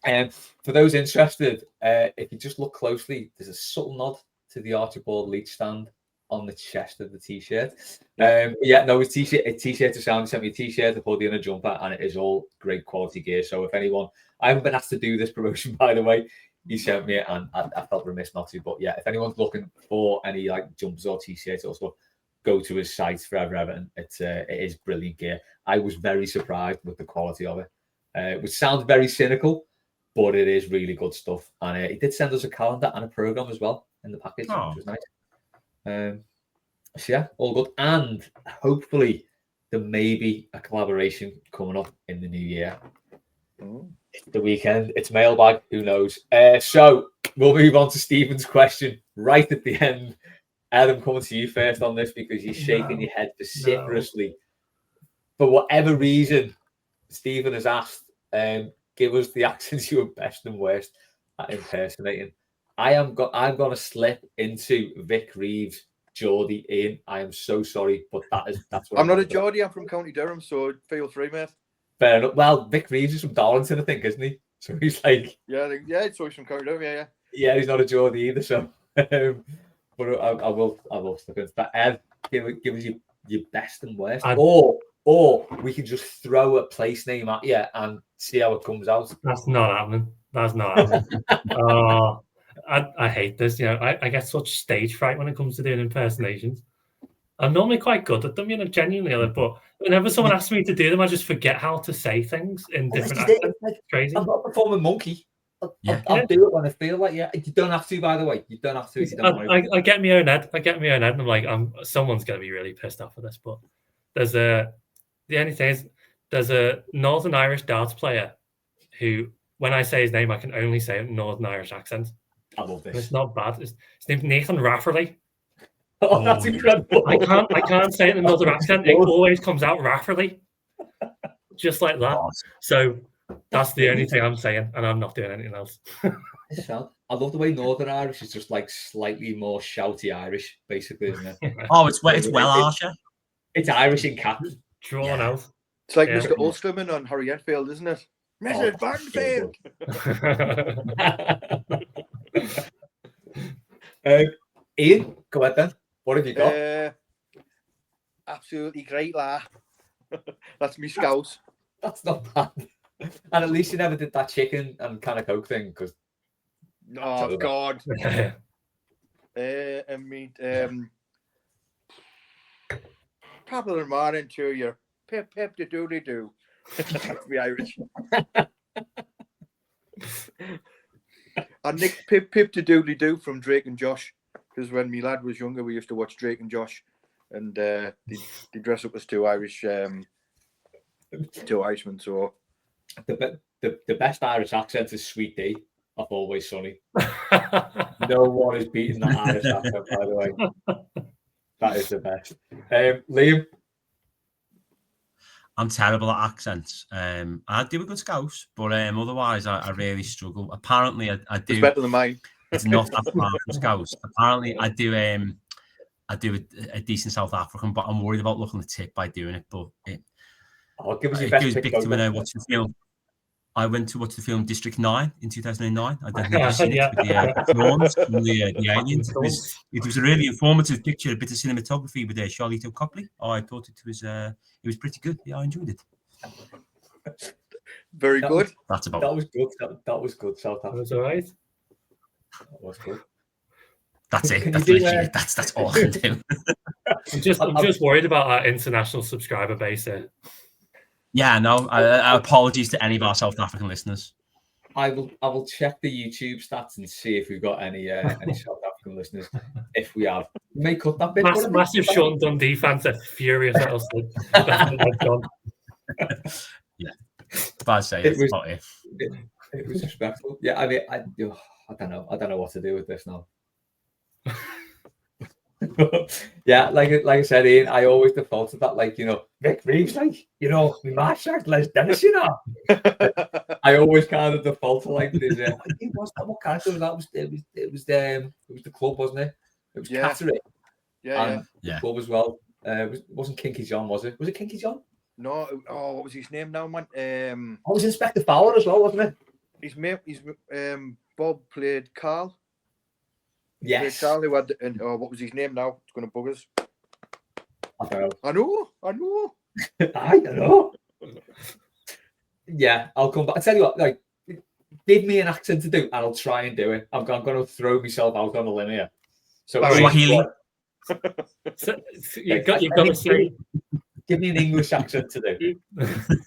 And for those interested, if you just look closely, there's a subtle nod to the Archibald Leach stand on the chest of the t-shirt. His t-shirt is sound. He sent me a t-shirt, a hoodie, and a jumper, and it is all great quality gear. So if anyone, I haven't been asked to do this promotion, by the way. He sent me it, and I felt remiss not to. But yeah, if anyone's looking for any like jumpers or t-shirts or stuff, go to his site, Forever Everton. It is brilliant gear. I was very surprised with the quality of it, which sounds very cynical, but it is really good stuff. And he did send us a calendar and a program as well in the package, which was nice. So yeah, all good. And hopefully there may be a collaboration coming up in the new year. It's the weekend. It's Mailbag. Who knows? So we'll move on to Stephen's question right at the end. Adam, coming to you first on this because you're shaking your head vociferously. For whatever reason, Stephen has asked, give us the accents you were best and worst at impersonating. I'm going to slip into Vic Reeves, Geordie, Ian. I am so sorry, but that's what I'm not a Geordie. I'm from County Durham, so feel free, mate. Fair enough. Well, Vic Reeves is from Darlington, I think, isn't he? So he's like, yeah. So he's from County Durham, yeah. He's not a Geordie either. So, but I will slip into that. Ed, give us your best and worst, or or we can just throw a place name at you and see how it comes out. That's not happening. That's not happening. Oh, I hate this. You know, I get such stage fright when it comes to doing impersonations. I'm normally quite good at them, you know, genuinely. But whenever someone asks me to do them, I just forget how to say things in different accents. It's crazy. I'm not a performing monkey. I'll do it when I feel like, yeah. You don't have to, by the way. You don't have to if you don't want to. I get my own head. And I'm like, someone's going to be really pissed off at this. But the only thing is, there's a Northern Irish darts player who, when I say his name, I can only say it in Northern Irish accent. I love this. And it's not bad. His name's Nathan Rafferty. Oh, that's incredible. I can't say it in another accent. It always comes out Rafferty. Just like that. So that's the only thing I'm saying, and I'm not doing anything else. I love the way Northern Irish is just like slightly more shouty Irish, basically, isn't it? Oh, it's well harsher. It's Irish in cap. Drawn out. It's like Mr. Ulsterman on Harry Enfield, isn't it? Mr. Barnfield. Ian, go ahead then. What have you got? Absolutely great, laugh. That's me scouse. That's not bad. And at least you never did that chicken and can of Coke thing, because. Oh God. I mean, top of the morning to you. Pip pip de doody doo. That's me Irish. And Nick pip pip de doody doo from Drake and Josh. Because when my lad was younger, we used to watch Drake and Josh, and they dress up as two Irishmen. So the best Irish accent is Sweet D of Always Sunny. No one is beating that Irish accent, by the way. That is the best. Liam. I'm terrible at accents. I do a good Scouse, but otherwise I really struggle. Apparently, I do. It's better than mine. It's not that far from Scouse. Apparently, I do a decent South African, but I'm worried about looking the tip by doing it. But it goes big to when I watch the film. I went to watch the film District 9 in 2009. I don't know if you've seen it with the prawns and the aliens. It was a really informative picture, a bit of cinematography with Charlito Copley. Oh, I thought it was pretty good. Yeah, I enjoyed it. Very good. That's about that was good. That was good. South Africa. That was all right. That was good. That's it. That's literally that's all I can do. I'm just worried about our international subscriber base here. Yeah, no. Apologies to any of our South African listeners. I will check the YouTube stats and see if we've got any South African listeners. If we have, we may cut that bit. Massive Sean Dundee fans are furious at us. Yeah, but I say it was respectful. Yeah, I mean, I don't know. I don't know what to do with this now. Yeah, like I said, Ian, I always default to that, like, you know, Vic Reeves, like, you know, we match like Les Dennis, you know. I always kind of default to like this. I think what character was that? It was the club, wasn't it? It was Catterick. Yeah. The club as well. It wasn't Kinky John, was it? Was it Kinky John? No. Oh, what was his name now, man? It was Inspector Fowler as well, wasn't it? His Bob played Carl. Yes. Carl, who had what was his name now? It's going to bug us. I don't know. I know. I don't know. Yeah, I'll come back. I tell you what, like, give me an accent to do, and I'll try and do it. I'm going to throw myself out on a limb here. So, Swahili. You've got to say. Give me an English accent to do.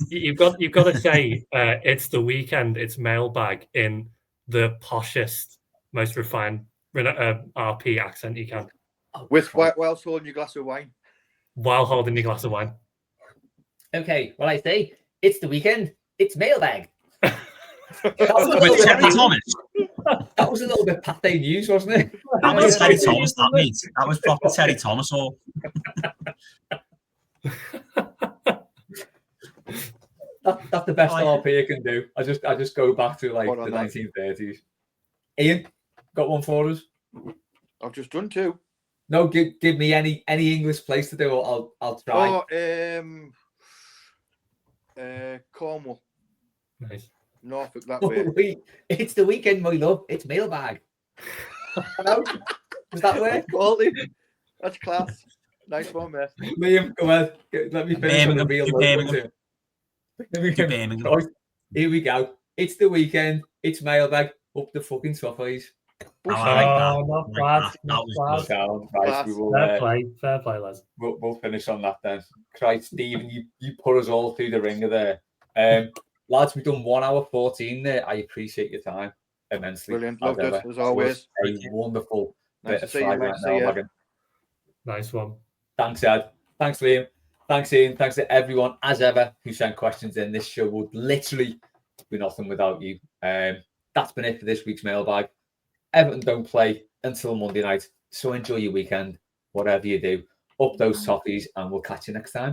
You've got to say it's the weekend. It's Mailbag in the poshest, most refined RP accent you can. Whilst holding your glass of wine. While holding your glass of wine. Okay, well, I say it's the weekend. It's Mailbag. With Terry Thomas. That was a little bit Pathé News, wasn't it? That was Terry Thomas, that means. That was proper Terry Thomas. Or that's the best RP I can do. I just go back to like the 1930s. Ian, got one for us? I've just done two. No, give me any English place to do. I'll try. Cornwall. Nice. Norfolk, that way. It's the weekend, my love. It's Mailbag. Hello? Does that work? Quality. That's class. Nice one, mate. Liam, go ahead. Let me finish on a real to low Birmingham. one. To Birmingham. Right, here we go. It's the weekend. It's mailbag. Up the fucking Toffees. Oh, I like that. Not I like bad. that. That Not was bad. good. Sound right. We will. Fair play, lads. We'll finish on that then. Christ, Stephen, you put us all through the ringer there. Lads, we've done 1 hour 14 there. I appreciate your time immensely. Brilliant. Loved it, as That always. was a wonderful Nice bit to of see you, Friday mate. night See ya. mailbagging. Nice one. Thanks, Ed. Thanks, Liam. Thanks, Ian. Thanks to everyone, as ever, who sent questions in. This show would literally be nothing without you. That's been it for this week's mailbag. Everton don't play until Monday night, so enjoy your weekend, whatever you do. Up those Toffees, and we'll catch you next time.